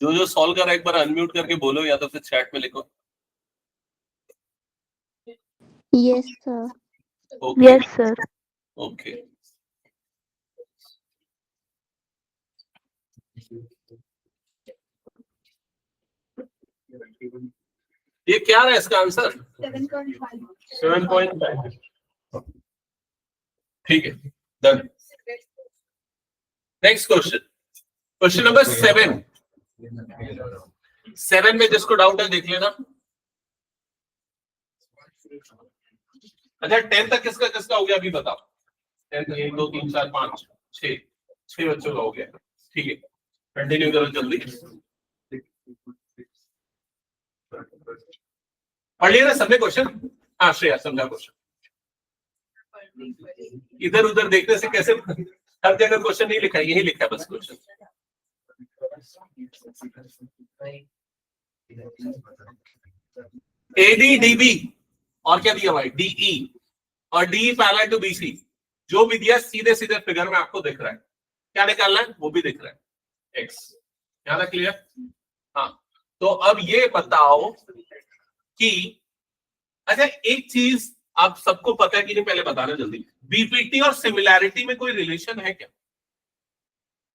जो जो सॉल्व कर रहा है एक बार अनम्यूट करके बोलो या तो फिर चैट में लिखो। Yes, sir. Okay Yes, sir. Okay ये क्या है इसका आंसर 7.5। ठीक है done. Next question, question number 7 में जिसको डाउट है देख लेना। अच्छा 10 तक किसका किसका हो गया अभी बताओ? 10 1 2 3 4 5 6 बच्चों का हो गया। ठीक है कंटिन्यू करो जल्दी। पढ़ लिया ना सबने क्वेश्चन? हाँ श्रेया समझा क्वेश्चन। इधर उधर देखने से कैसे, हर जगह क्वेश्चन नहीं लिखा है, यही लिखा है बस क्वेश्चन। एडी डीबी और क्या दिया भाई, डीई और डी पैरेलल टू बीसी, जो भी दिया सीधे सीधे फिगर में आपको दिख रहा है, क्या निकालना है वो भी दिख रहा है, एक्स। यहां तक क्लियर? हाँ तो अब ये बताओ कि अच्छा एक चीज आप सबको पता है कि नहीं, पहले बताना जल्दी, बीपीटी और सिमिलैरिटी में कोई रिलेशन है क्या?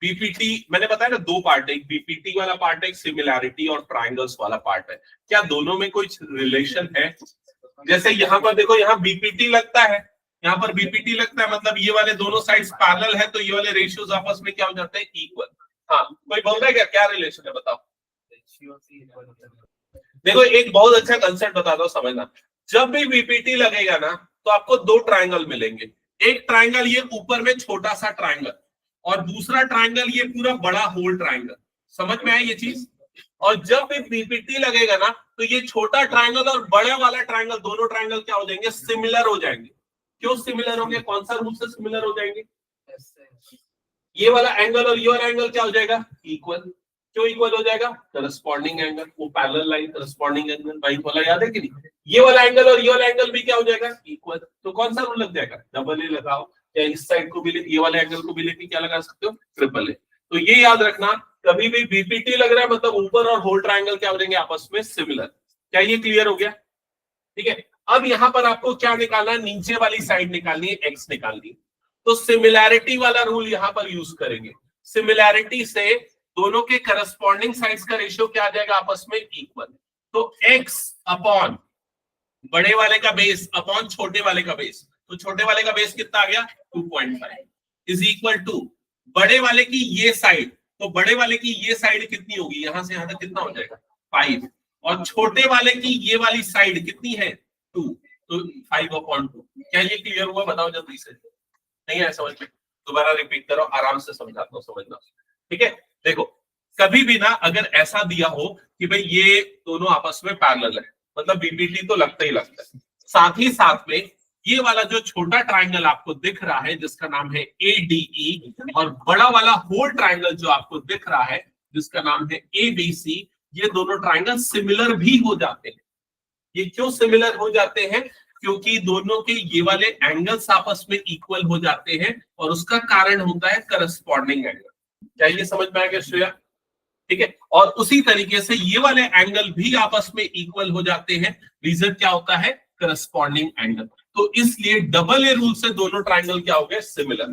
बीपीटी मैंने बताया ना दो पार्ट है, एक बीपीटी वाला पार्ट है, एक सिमिलैरिटी और ट्रायंगल्स वाला पार्ट है। क्या दोनों में कोई रिलेशन है? जैसे यहाँ पर देखो, यहाँ बीपीटी लगता है, यहाँ पर बीपीटी लगता है, मतलब ये वाले दोनों साइड्स पैरेलल है तो ये वाले रेशियोज आपस में क्या हो जाते हैं, इक्वल। हाँ कोई बोल रहा है क्या, क्या रिलेशन है बताओ? देखो एक बहुत अच्छा कंसेप्ट बताता हूं समझना, जब भी बीपीटी लगेगा ना तो आपको दो ट्रायंगल मिलेंगे। एक ट्रायंगल ये ऊपर में छोटा सा ट्रायंगल और दूसरा ट्रायंगल ये पूरा बड़ा होल ट्रायंगल। समझ में आया ये चीज? और जब भी पीपीटी लगेगा ना तो ये छोटा ट्रायंगल और बड़ा वाला ट्रायंगल, दोनों ट्रायंगल क्या हो जाएंगे? सिमिलर हो जाएंगे। क्यों सिमिलर होंगे? कौन सा रूल से सिमिलर हो जाएंगे? ये वाला एंगल और ये वाला एंगल क्या हो जाएगा? इक्वल। क्यों इक्वल हो जाएगा? करस्पॉन्डिंग एंगल, वो parallel line corresponding angle right वाला, याद है कि नहीं? ये वाला एंगल और ये वाला एंगल भी क्या हो जाएगा? इक्वल। तो कौन सा रूल लग जाएगा? डबल ए लगाओ, या इस साइड को भी ये वाले एंगल को भी लेके क्या लगा सकते हो? Triple A. तो ये याद रखना, कभी भी बीपीटी लग रहा है मतलब ऊपर और होल ट्रायंगल क्या हो जाएंगे? आपस में सिमिलर। क्या ये क्लियर हो गया? ठीक है। अब यहां पर आपको क्या निकालना है? नीचे वाली साइड निकालनी है, एक्स निकालनी है। तो सिमिलैरिटी वाला रूल यहां पर यूज करेंगे। सिमिलैरिटी से दोनों के करस्पॉन्डिंग साइड्स का रेशियो क्या आ जाएगा? आपस में इक्वल। तो x अपॉन बड़े वाले का बेस अपॉन छोटे वाले का बेस, तो छोटे वाले का बेस कितना आ गया? 2.5 इज इक्वल टू बड़े वाले की ये साइड, तो बड़े वाले की ये साइड कितनी होगी? यहां से यहां तक कितना हो जाएगा? 5। और छोटे वाले की ये वाली साइड कितनी है? 2, तो 5/2। क्या ये क्लियर हुआ? बताओ जल्दी से। नहीं है समझ में? दोबारा रिपीट करो, आराम से समझाता हूं, समझना। ठीक है, देखो कभी भी ना अगर ऐसा दिया हो कि भाई ये दोनों आपस में पैरेलल है, मतलब बीपीटी तो लगता ही लगता है। साथ ही साथ में ये वाला जो छोटा ट्रायंगल आपको दिख रहा है जिसका नाम है ADE, और बड़ा वाला होल ट्रायंगल जो आपको दिख रहा है जिसका नाम है ABC, ये दोनों ट्रायंगल सिमिलर भी हो जाते हैं। ये क्यों सिमिलर हो जाते हैं? क्योंकि दोनों के ये वाले एंगल्स आपस में इक्वल हो जाते हैं, और उसका कारण होता है करस्पॉन्डिंग एंगल। क्या ये समझ में आ गया श्रेया? ठीक है। और उसी तरीके से ये वाले एंगल भी आपस में इक्वल हो जाते हैं। रीजन क्या होता है? Corresponding angle. तो इसलिए डबल ए रूल से दोनों ट्रायंगल क्या हो गए? सिमिलर।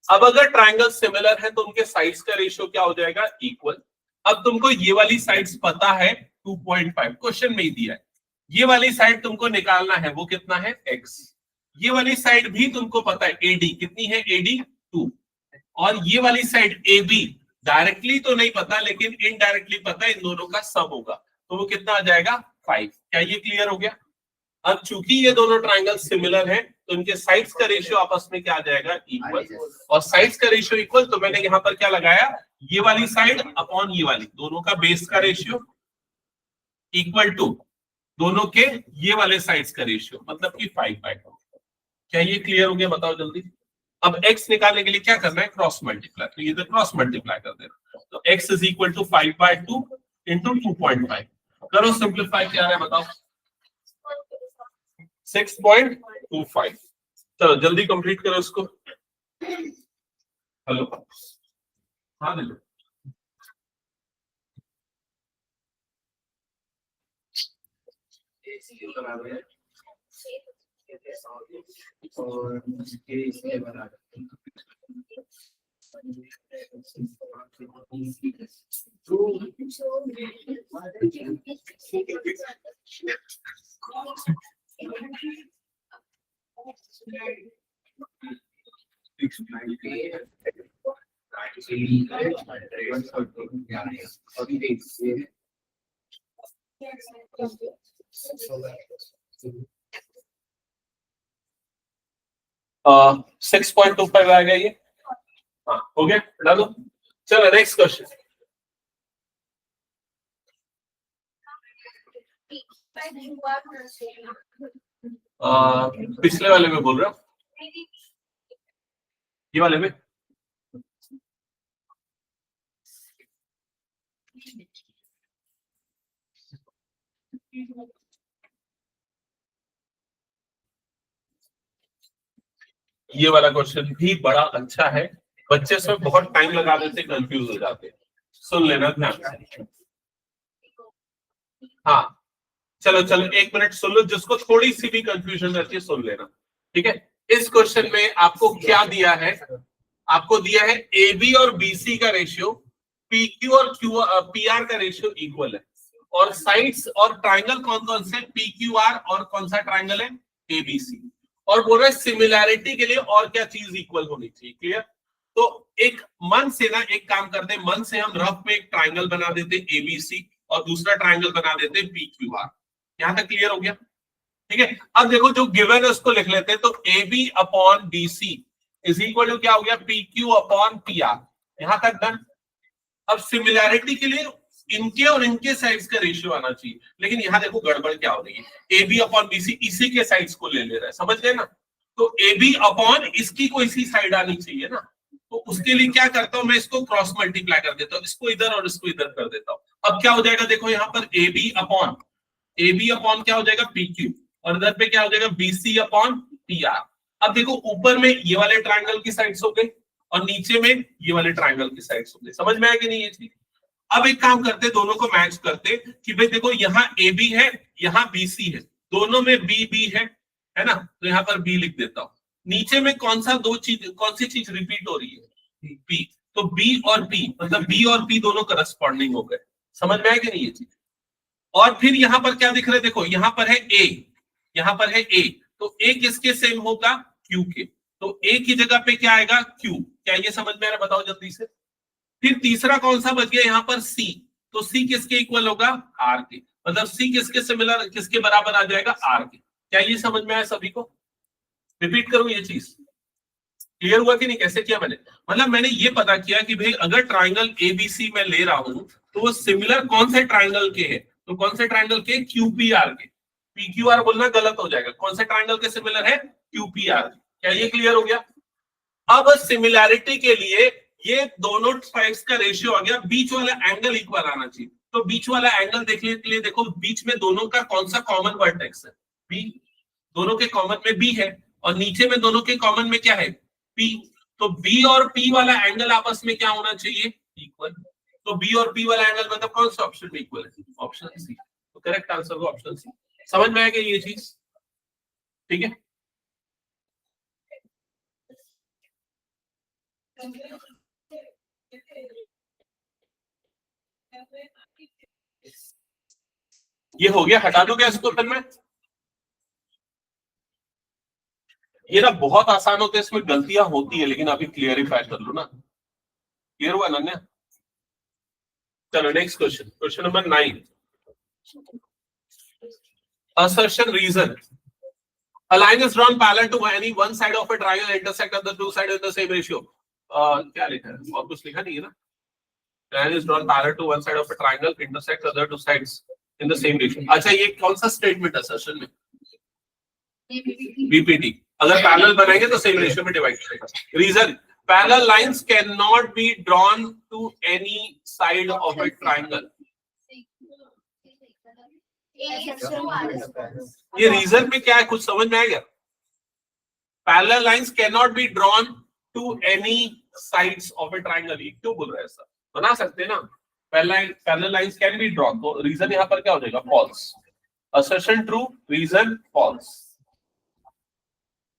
अब अगर ट्रायंगल सिमिलर है तो उनके साइड्स का रेशियो क्या हो जाएगा? इक्वल। अब तुमको ये वाली साइड्स पता है 2.5, क्वेश्चन में ही दिया है। ये वाली साइड तुमको निकालना है, वो कितना है? x। ये वाली साइड भी तुमको पता है AD कितनी है? AD 2। और ये वाली साइड AB डायरेक्टली तो नहीं पता लेकिन इनडायरेक्टली पता है, इन दोनों का सम होगा, तो वो कितना आ जाएगा? 5। क्या ये क्लियर हो गया? अब चूंकि ये दोनों ट्रायंगल सिमिलर हैं तो इनके साइड्स का रेशियो आपस में क्या आ जाएगा? इक्वल। और साइड्स का रेशियो इक्वल, तो मैंने यहां पर क्या लगाया? ये वाली साइड अपॉन ये वाली, दोनों का बेस का रेशियो इक्वल टू दोनों के ये वाले साइड्स का रेशियो, मतलब कि 5/2। क्या ये क्लियर हो गया? बताओ जल्दी। अब x निकालने के लिए क्या करना है? Cross multiply. तो ये तो क्रॉस मल्टीप्लाई कर देना, तो x is equal to 5/2 into 2.5। करो सिंप्लीफाई, क्या है बताओ? 6.25। चलो जल्दी कंप्लीट करो इसको। हेलो, हाँ ले लो। और इसके बराबर Uh, 6.25 आएगा ये। हाँ हो गया, डालो। चलो नेक्स्ट क्वेश्चन। पिछले वाले में बोल रहा हूँ, ये वाले में। ये वाला क्वेश्चन भी बड़ा अच्छा है, बच्चे इसमें बहुत टाइम लगा देते, कंफ्यूज हो जाते हैं। सुन लेना ध्यान से। हाँ चलो चलो 1 मिनट सुन लो, जिसको थोड़ी सी भी कंफ्यूजन रहती है सुन लेना। ठीक है, इस क्वेश्चन में आपको क्या दिया है? आपको दिया है AB और BC का रेशियो, PQ और PR का रेशियो इक्वल है, और साइड्स और ट्राइंगल कौन कौन से? PQR, और कौन सा ट्राइंगल है? ABC। और बोल रहे सिमिलैरिटी के लिए और क्या चीज इक्वल होनी चाहिए? क्लियर? तो एक मन से ना एक काम करते, मन से हम रफ में एक ट्राइंगल बना देते ABC और दूसरा ट्राइंगल बना देते PQR। यहां तक क्लियर हो गया? ठीक है, अब देखो जो गिवन है उसको लिख लेते हैं, तो AB upon BC is equal to क्या हो गया, PQ अपॉन PR। यहां तक डन। अब सिमिलैरिटी के लिए इनके और इनके साइड्स का रेशियो आना चाहिए, लेकिन यहां देखो गड़बड़ क्या हो रही है, AB अपॉन BC इसी के साइड्स को ले रहा है, समझ गए ना। तो AB अपॉन इसकी कोई सी साइड आनी चाहिए ना, तो उसके लिए क्या करता हूं मैं, इसको क्रॉस मल्टीप्लाई कर देता हूं, इसको इधर और इसको इधर कर देता हूं। अब क्या हो जाएगा, देखो यहाँ पर AB अपॉन क्या हो जाएगा, PQ, और इधर पे क्या हो जाएगा, BC अपॉन PR। अब देखो ऊपर में ये वाले ट्रायंगल की साइड्स हो गई और नीचे में ये वाले ट्रायंगल की साइड्स हो गई, समझ में आया कि नहीं ये चीज। अब एक काम करते, दोनों को मैच करते कि भाई देखो यहाँ AB है, यहाँ BC है, दोनों में B है ना, तो यहाँ पर B लिख देता हूं। नीचे में कौन सी चीज रिपीट हो रही है, P, तो B और P मतलब B और P दोनों करस्पॉन्डिंग हो गए, समझ में आया कि नहीं ये चीज। और फिर यहाँ पर क्या दिख रहा है, देखो यहाँ पर है A, यहाँ पर है A, तो A किसके सेम होगा, Q के, तो A की जगह पे क्या आएगा, Q। क्या ये समझ में आ रहा है, बताओ जल्दी से। फिर तीसरा कौन सा बच गया यहाँ पर, C, तो C किसके इक्वल होगा, R के, मतलब C किसके सिमिलर, किसके बराबर आ जाएगा, R के। क्या ये समझ में आया सभी को, रिपीट करूं ये चीज, क्लियर हुआ कि नहीं, कैसे किया मैंने, मतलब मैंने ये पता किया कि भाई अगर ट्राइंगल ABC में ले रहा हूं तो वो सिमिलर कौन से ट्राइंगल के है, तो कौन से ट्राइंगल के, QPR के, PQR बोलना गलत हो जाएगा, कौन से ट्राइंगल के सिमिलर है, QPR। क्या ये क्लियर हो गया। अब सिमिलैरिटी के लिए ये दोनों साइड्स का रेशियो आ गया, बीच वाला एंगल इक्वल आना चाहिए, तो बीच वाला एंगल देखने के लिए देखो बीच में दोनों का कौन सा कॉमन वर्टेक्स है, B, दोनों के कॉमन में B है, और नीचे में दोनों के कॉमन में क्या है, P, तो B और P वाला एंगल आपस में क्या होना चाहिए, इक्वल। तो B और P वाला एंगल मतलब कौन सा ऑप्शन में इक्वल है, ऑप्शन सी, तो करेक्ट आंसर होगा ऑप्शन सी। समझ में आएगा ये चीज, ठीक है। ये हो गया, हटा दो क्या इसको फिर मैं, ये ना बहुत आसान होते हैं, इसमें गलतियां होती है, लेकिन अभी क्लियरिफाई कर लो ना, क्लियर हुआ अनन्या। चलो next question, question number 9, assertion reason, a line is drawn parallel to any one side of a triangle intersect at the two sides in the same ratio। क्या लिखा है, और कुछ लिखा नहीं है ना, line is drawn parallel to one side of a triangle intersect other two sides in the same ratio। अच्छा ये कौन सा स्टेटमेंट है assertion में, BPT, अगर पैरेलल बनाएंगे तो सेम रेशियो में डिवाइड करेगा। Reason, parallel lines can not be drawn to any side of a triangle. ये रीजन में क्या है, कुछ समझ में आएगा, parallel lines can not be drawn to any sides of a triangle, ये क्यों बोल रहा है ऐसा, बना सकते हैं ना, parallel lines can be drawn, तो रीजन यहाँ पर क्या हो जाएगा, false, assertion true, reason false,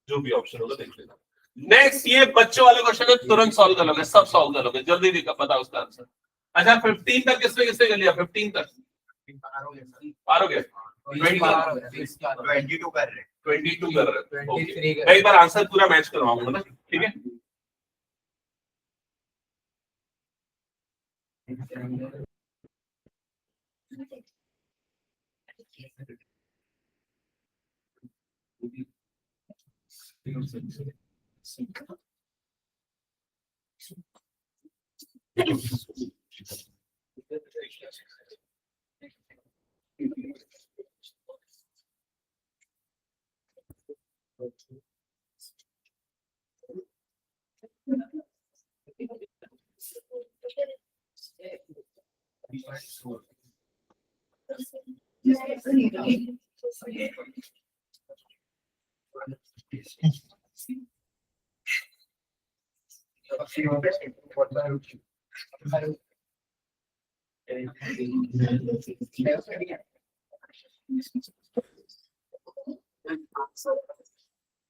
जो भी ऑप्शन होगा देख लेना। नेक्स्ट ये बच्चों वाले क्वेश्चन है, तुरंत सॉल्व कर लोगे, सब सॉल्व कर लोगे, जल्दी देखा पता उसका आंसर। अच्छा 15 तक किसने किसने कर लिया, 15 तक पार हो गया, 22 कर रहे, 22 कर रहे, ओके, मैं एक बार आंसर पूरा मैच करवाऊंगा ना, ठीक है।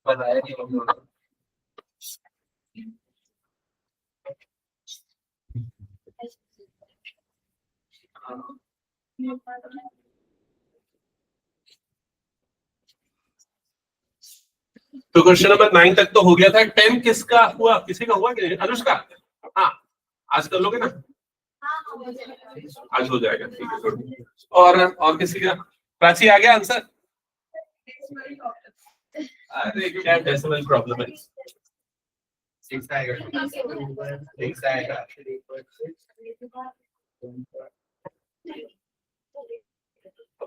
बताया कि तो क्वेश्चन नंबर 9 तक तो हो गया था, 10 किसका हुआ, किसी का हुआ कि नहीं, अनुष्का, हाँ आज कर लोगे ना, आज हो जाएगा, ठीक है। और किसी का, प्राची आ गया आंसर, अरे क्या डेसिमल प्रॉब्लम है? 6 आएगा 6 आएगा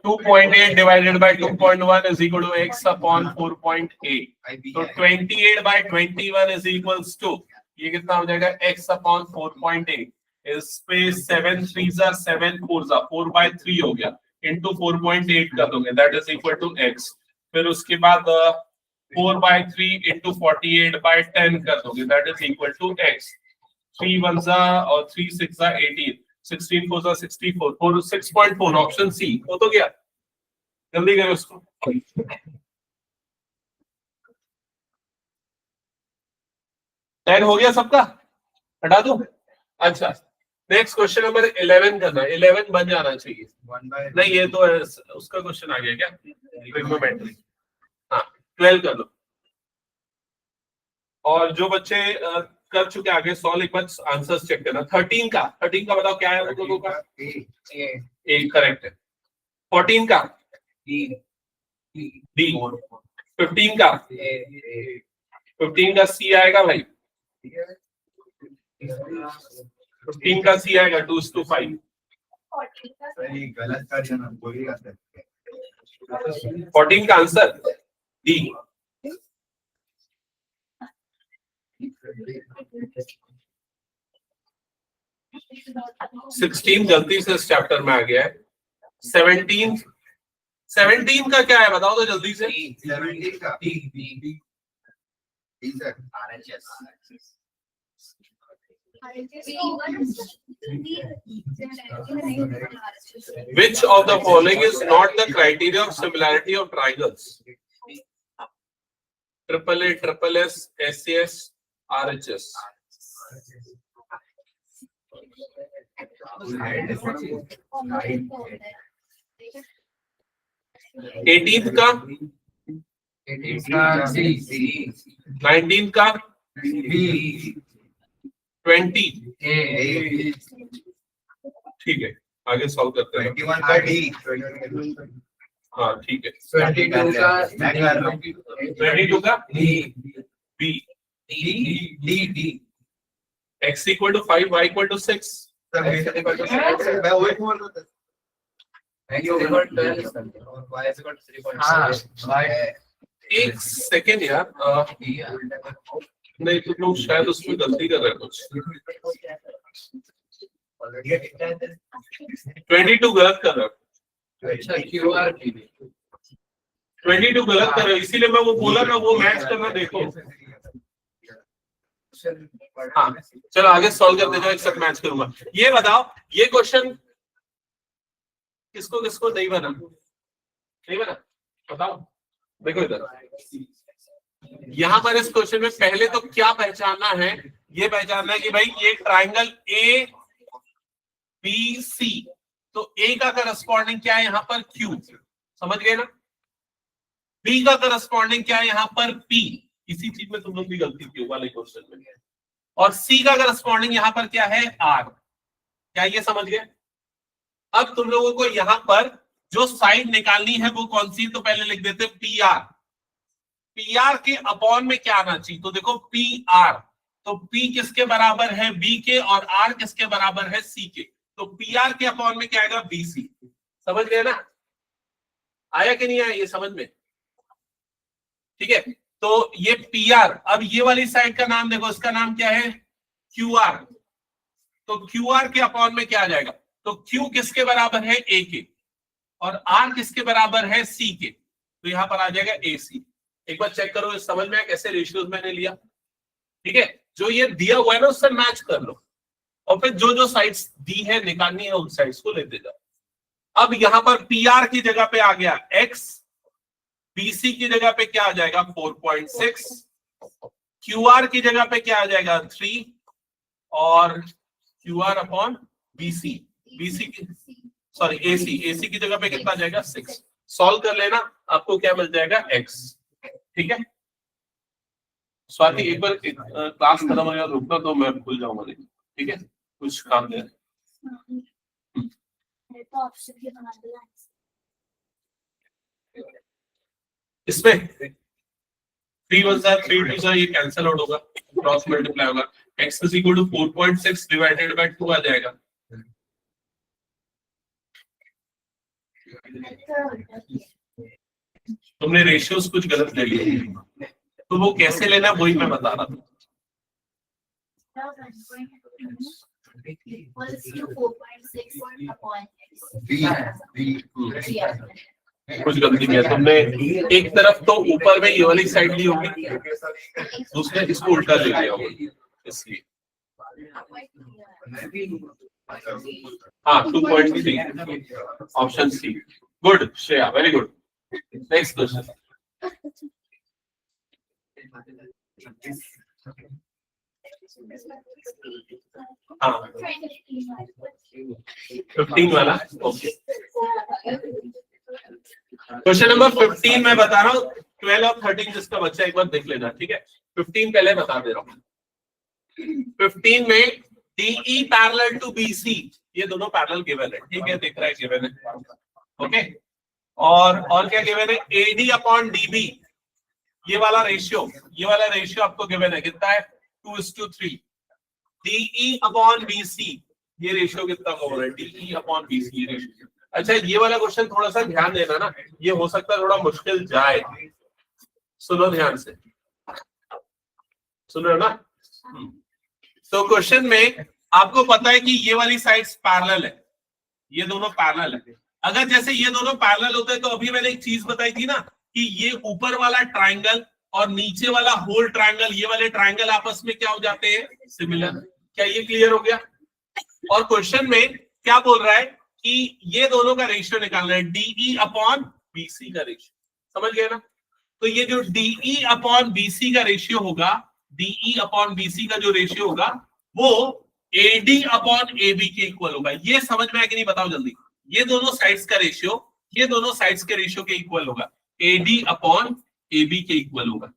2.8 divided by 2.1 is equal to x upon 4.8. तो 28 by 21 is equals to ये कितना हो जाएगा x upon 4.8. इस पे 7 3s are 7 4s are 4 by 3 हो गया into 4.8 कर दोगे that is equal to x. फिर उसके बाद 4 by 3 into 48 by 10 कर दोगे that is equal to x. 3 1s are और 3 6s are 18. 16 4s are 64. 4 6.4 option C हो तो गया. जल्दी करो उसको. 10 हो गया सबका? हटा दो. अच्छा नेक्स्ट क्वेश्चन नंबर 11 करना है. 11 बन जाना चाहिए. नहीं ये तो उसका क्वेश्चन आ गया क्या? ट्रिग्नोमेट्री. हाँ 12 कर लो. और जो बच्चे कर चुके आगे सॉल्व एक बार आंसर्स चेक करना. 13 का बताओ क्या है लोगों का? ए करेक्ट है. 14 का डी. 15 का 15 का सी आएगा भाई. 15 का सी आएगा 2:5. गलत कर देना बोलिएगा सर. 14 का आंसर डी. 16 गलती से इस चैप्टर में आ गया है. 17 का क्या है बताओ तो जल्दी से. 17 का D sir RHS. Which of the following is not the criteria of similarity of triangles? AAA, SSS, SAS, RHS. 18th का 19th का 20. ठीक है आगे सॉल्व करते हैं. 21 का डी. हाँ ठीक है. 22 का 22 का D B. D x equal to 5 y equal to 6. मैं वही बोल रहा था. एक सेकेंड यार. नहीं तुम लोग शायद उसमें गलती कर रहे हो कुछ. 22 गलत कर रहे हो. 22 गलत कर रहे हो इसीलिए मैं वो बोला ना वो मैच करना देखो. हाँ चलो आगे सॉल्व करते जाओ. एक साथ मैच करूंगा. ये बताओ ये क्वेश्चन किसको किसको नहीं बना बताओ. देखो इधर यहाँ पर इस क्वेश्चन में पहले तो क्या पहचानना है. ये पहचानना है कि भाई ये ट्राइंगल ए बी सी. तो ए का करस्पॉन्डिंग क्या है यहाँ पर क्यू. समझ गए ना. बी का करस्पॉन्डिंग क्या है यहाँ पर पी. इसी चीज में तुम लोग की गलती थी वाले क्वेश्चन में. और सी का करस्पॉन्डिंग यहाँ पर क्या है आर. क्या ये समझ गए. अब तुम लोगों को यहाँ पर जो साइड निकालनी है वो कौन सी. तो पहले लिख देते पी आर. पी आर के अपॉन में क्या आना चाहिए. तो देखो पी आर. तो पी किसके बराबर है बी के और आर किसके बराबर है सी के. तो पी आर के अपॉन में क्या आएगा बी सी. समझ गए ना. आया कि नहीं आया ये समझ में. ठीक है तो ये पी आर. अब ये वाली साइड का नाम देखो इसका नाम क्या है क्यू आर. तो क्यू आर के अपॉन में क्या आ जाएगा. तो क्यू किसके बराबर है ए के और आर किसके बराबर है सी के. तो यहां पर आ जाएगा ए सी. एक बार चेक करो समझ में कैसे रेशियोज मैंने लिया. ठीक है जो ये दिया हुआ है ना उससे मैच कर लो और फिर जो जो साइड्स दी है निकालनी है उन साइड्स को लेते जाओ. अब यहां पर पी आर की जगह पे आ गया एक्स. बीसी की जगह पे क्या आ जाएगा 4.6. क्यू आर की जगह पे क्या आ जाएगा 3 और Q R upon BC. BC की सॉरी एसी की जगह पे कितना आ जाएगा 6. सॉल्व कर लेना आपको क्या मिल जाएगा x. ठीक है स्वाति एक बार क्लास खत्म हो जाए रुकना तो मैं भूल जाऊंगा. नहीं ठीक है कुछ काम दे. इसमें 3 1 3 2 ये कैंसिल आउट होगा, क्रॉस मल्टीप्लाई होगा, x is equal to 4.6 divided by 2 आ जाएगा। तुमने रेशियोज कुछ गलत ले लिए, तो वो कैसे लेना वही मैं बता रहा था। कुछ गलती किया तुमने, एक तरफ तो ऊपर में ये वाली साइड ली होगी, दूसरे इसको उल्टा ले लिया होगा, इसलिए हाँ 2.3 option C. Good Shreya, very good. Next question. हाँ 15 वाला, ओके। क्वेश्चन नंबर 15 मैं बता रहा हूँ, 12 और 13 जिसका बच्चा एक बार देख लेना, ठीक है। 15 पहले बता दे रहा हूँ। 15 में DE पैरेलल टू BC, ये दोनों पैरेलल गिवन है, ठीक है, दिख रहा है गिवन है, ओके। और क्या गिवन है, AD अपॉन DB, ये वाला रेशियो आपको गिवन है, कितना है 2:3। DE अपॉन BC, ये रेशियो कितना हो रहा है, DE अपॉन BC ये रेशियो। अच्छा ये वाला क्वेश्चन थोड़ा सा ध्यान देना ना, ये हो सकता है थोड़ा मुश्किल जाए, सुनो ध्यान से, सुनो ना। तो क्वेश्चन में आपको पता है कि ये वाली साइड्स पैरेलल है, ये दोनों पैरेलल है। अगर जैसे ये दोनों पैरेलल होते तो अभी मैंने एक चीज बताई थी ना कि ये ऊपर वाला ट्रायंगल और नीचे वाला होल ट्रायंगल, ये वाले ट्रायंगल आपस में क्या हो जाते हैं, सिमिलर। क्या ये क्लियर हो गया? और क्वेश्चन में क्या बोल रहा है कि ये दोनों का रेशियो निकालना है, DE अपॉन BC का रेशियो, समझ गए ना। तो ये जो DE अपॉन BC का रेशियो होगा, DE अपॉन BC का जो रेशियो होगा वो AD अपॉन AB के इक्वल होगा। ये समझ में आया कि नहीं, बताओ जल्दी। ये दोनों साइड्स का रेशियो, ये दोनों साइड्स के रेशियो के इक्वल होगा, AD अपॉन AB के इक्वल होगा।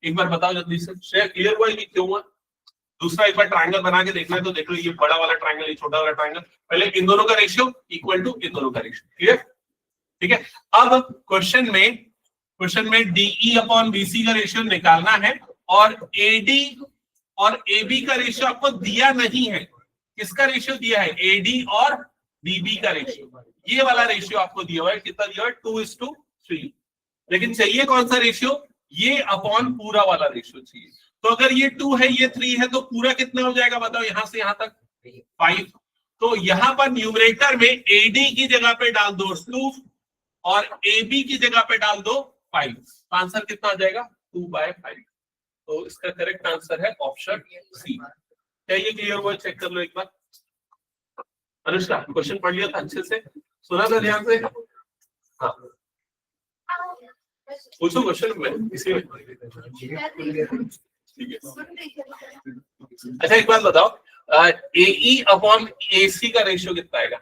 एक बार बताओ जल्दी से, शेयर क्लियर हुआ कि क्यों हुआ? दूसरा एक बार ट्रायंगल बना के देखना है तो देख लो, ये बड़ा वाला ट्रायंगल, ये छोटा वाला ट्रायंगल, पहले इन दोनों का रेशियो इक्वल टू इन दोनों का रेशियो, क्लियर? ठीक है। अब क्वेश्चन में DE अपॉन BC का रेशियो निकालना है और AD और AB का रेशियो आपको दिया नहीं है। किसका रेशियो दिया है? AD और BB का रेशियो, ये वाला रेशियो आपको दिया हुआ है। कितना दिया है? 2:3। लेकिन चाहिए कौन सा रेशियो? ये अपॉन पूरा वाला रेशियो चाहिए। तो अगर ये 2 है, ये 3 है, तो पूरा कितना हो जाएगा बताओ, यहां से यहां तक 5। तो यहां पर न्यूमरेटर में AD की जगह पे डाल दो 2 और AB की जगह पे डाल दो 5। आंसर कितना आ जाएगा? 2/5। तो इसका करेक्ट आंसर है ऑप्शन सी। क्या ये क्लियर हुआ? चेक कर लो एक बार। अनुष्का क्वेश्चन पढ़ लिया था अच्छे से, सुना था ध्यान से? हाँ पूछो क्वेश्चन में इसी में, ठीक है। अच्छा एक बात बताओ, AE अपॉन AC का रेशियो कितना आएगा?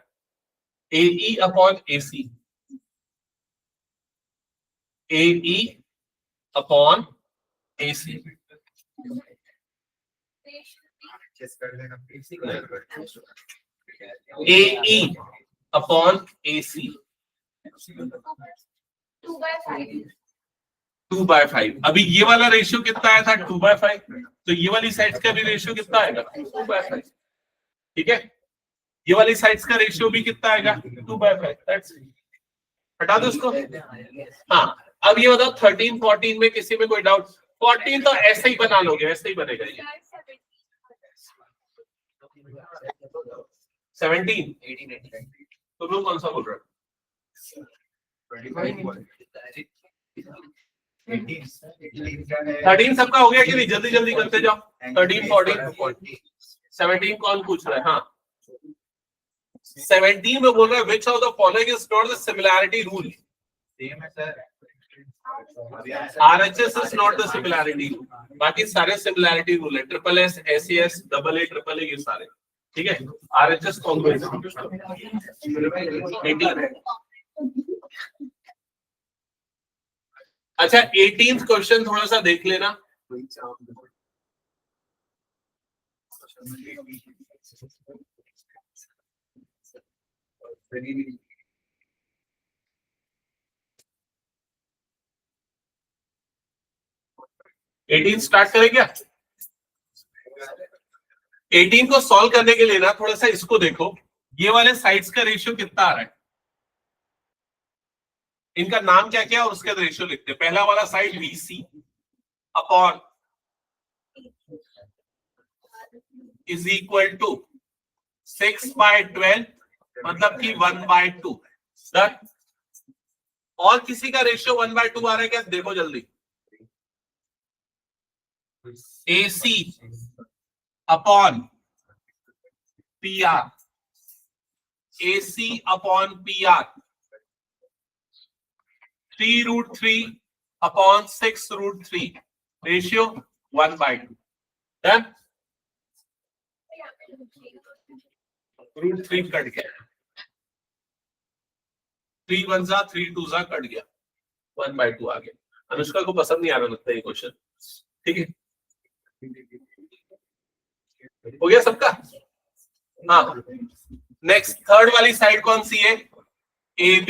AE upon AC, AE upon AC, AE upon AC 2/5। अभी ये वाला रेशियो कितना आया था? 2/5। तो ये वाली साइड्स का भी रेशियो कितना आएगा? 2/5। ठीक है, ये वाली साइड्स का रेशियो भी कितना आएगा? 2/5। हटा दो इसको। हाँ अब ये बताओ 13 14 में किसी में कोई डाउट? 14 तो ऐसे ही बना लोगे, ऐसे ही बनेगा ये। 17 तो तुम कौन सा बोल रहे हो? 13 सबका हो गया कि नहीं? जल्दी जल्दी करते जाओ। 13 14 17 कौन पूछ रहा है? हाँ 17 में बोल रहा है which of the following is not the similarity rule? Same है sir, RHS is not the similarity rule, बाकी सारे similarity rule है। SSS, SES, AA, AAA ये सारे, ठीक है। RHS कौन सा? अच्छा 18th क्वेश्चन थोड़ा सा देख लेना। 18 स्टार्ट करें क्या? 18 को सॉल्व करने के लिए ना थोड़ा सा इसको देखो, ये वाले साइड्स का रेशियो कितना आ रहा है, इनका नाम क्या क्या और उसके रेशियो लिखते हैं। पहला वाला side VC upon is equal to 6/12 मतलब कि 1/2। डन। और किसी का रेशियो 1/2 आ रहा है क्या? देखो जल्दी। AC upon PR, AC upon PR 3√3 upon 6√3 ratio 1/2। Done. √3 cut गया, 3 1 जा 3 2 जा कट गया, 1/2 आ गया। अनुष्का को पसंद नहीं आ रहा लगता है ये क्वेश्चन। ठीक है, हो गया सबका? हाँ, नेक्स्ट थर्ड वाली साइड कौन सी है? AB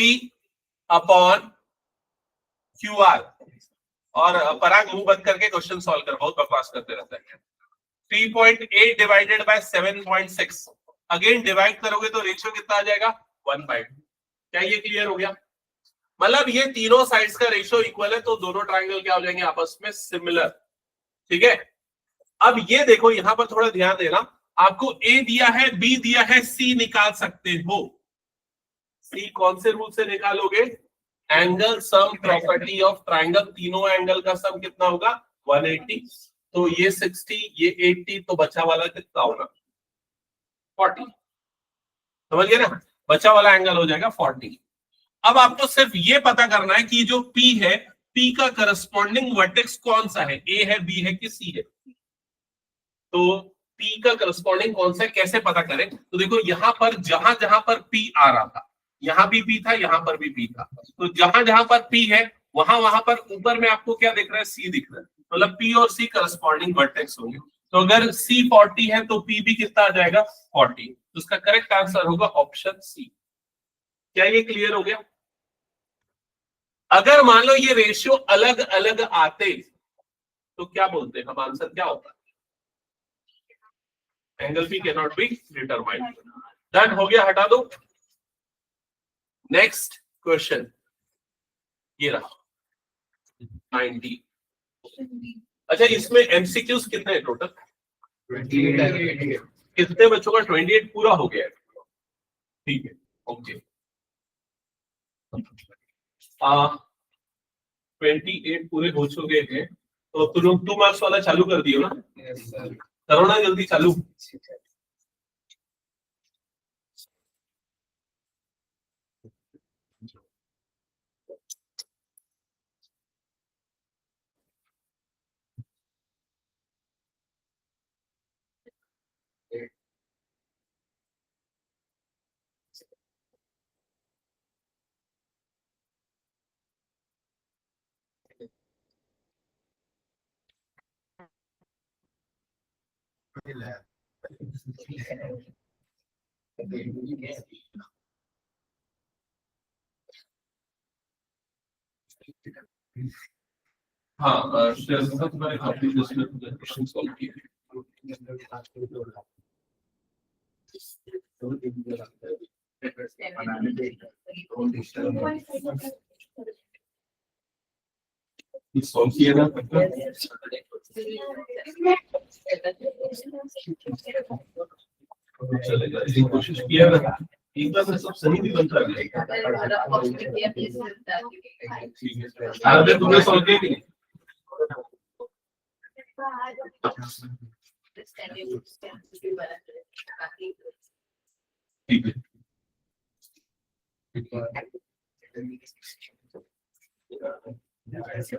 upon QR। और पराग मुंह बंद करके क्वेश्चन सॉल्व कर, बहुत बकवास करते रहता है। 3.8 डिवाइडेड बाय 7.6, अगेन डिवाइड करोगे तो रेशियो कितना आ जाएगा? 1/2। क्या ये क्लियर हो गया? मतलब ये तीनों साइड्स का रेशियो इक्वल है तो दोनों ट्रायंगल क्या हो जाएंगे? आपस में सिमिलर। ठीक है, अब ये देखो यहां पर थोड़ा ध्यान देना, आपको A दिया है, B दिया है, C निकाल सकते हो। C कौन से रूल से निकालोगे? Angle sum property of triangle, तीनों एंगल का सम कितना होगा? 180। तो ये 60, ये 80, तो बचा वाला कितना होगा? 40। समझ गए ना? बचा वाला एंगल हो जाएगा 40। अब आपको सिर्फ ये पता करना है कि जो P है, P का करस्पॉन्डिंग वर्टेक्स कौन सा है? A है, B है कि C है? तो P का करस्पॉन्डिंग कौन सा है, कैसे पता करें? तो देखो यहां पर जहां जहां पर P आ रहा था, यहां भी P था, यहां पर भी P था, तो जहां जहां पर P है वहां वहां पर ऊपर में आपको क्या दिख रहा है? C दिख रहा है। मतलब P और C करस्पॉन्डिंग वर्टेक्स होंगे। तो अगर C 40 है तो P भी कितना आ जाएगा? 40। तो उसका करेक्ट आंसर होगा ऑप्शन C। क्या ये क्लियर हो गया? अगर मान लो ये रेशियो अलग अलग आते तो क्या बोलते हैं हम? आंसर क्या होता? Angle P cannot be determined. Done हो गया, हटा दो। नेक्स्ट क्वेश्चन ये रहा 90। अच्छा, इसमें एमसीक्यूज कितने हैं टोटल? 28 कितने बच्चों का 28 पूरा हो गया है? ठीक है, ओके। 28 पूरे हो चुके हैं तो तुम 2 मार्क्स वाला चालू कर दियो ना? करो ना जल्दी चालू। हाँ, तुम्हारे काफी क्वेश्चन सॉल्व किए। सॉल्व किया ना? चलेगा, कोशिश किया ना, एक बार में सब सही भी बनता है। अरे तुमने सॉल्व किया कि नहीं? ठीक है,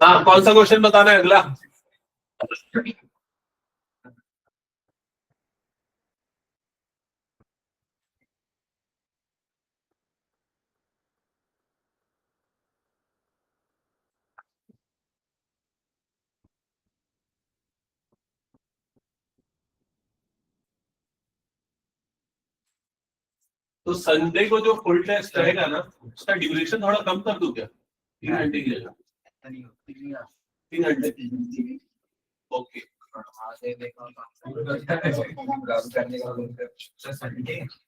हाँ, कौन सा क्वेश्चन बताना है अगला? तो संडे को जो फुल टेस्ट रहेगा ना, उसका ड्यूरेशन थोड़ा कम कर दूं क्या? 3 घंटे की जगह 3 घंटे। ओके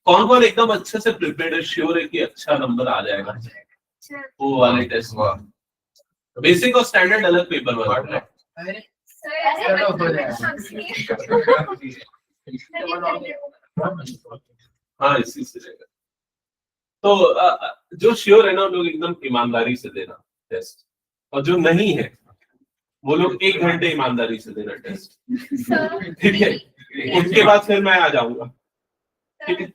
कौन कौन एकदम अच्छे से प्रिपेयर्ड है, श्योर है कि अच्छा नंबर आ जाएगा वो वाले टेस्ट में? बेसिक और स्टैंडर्ड अलग पेपर बना है। हाँ इसी से रहेगा। तो जो श्योर है ना उन लोग एकदम ईमानदारी से देना टेस्ट, और जो नहीं है वो लोग 1 घंटे ईमानदारी से देना टेस्ट, ठीक है? उसके बाद फिर मैं आ जाऊंगा, ठीक है?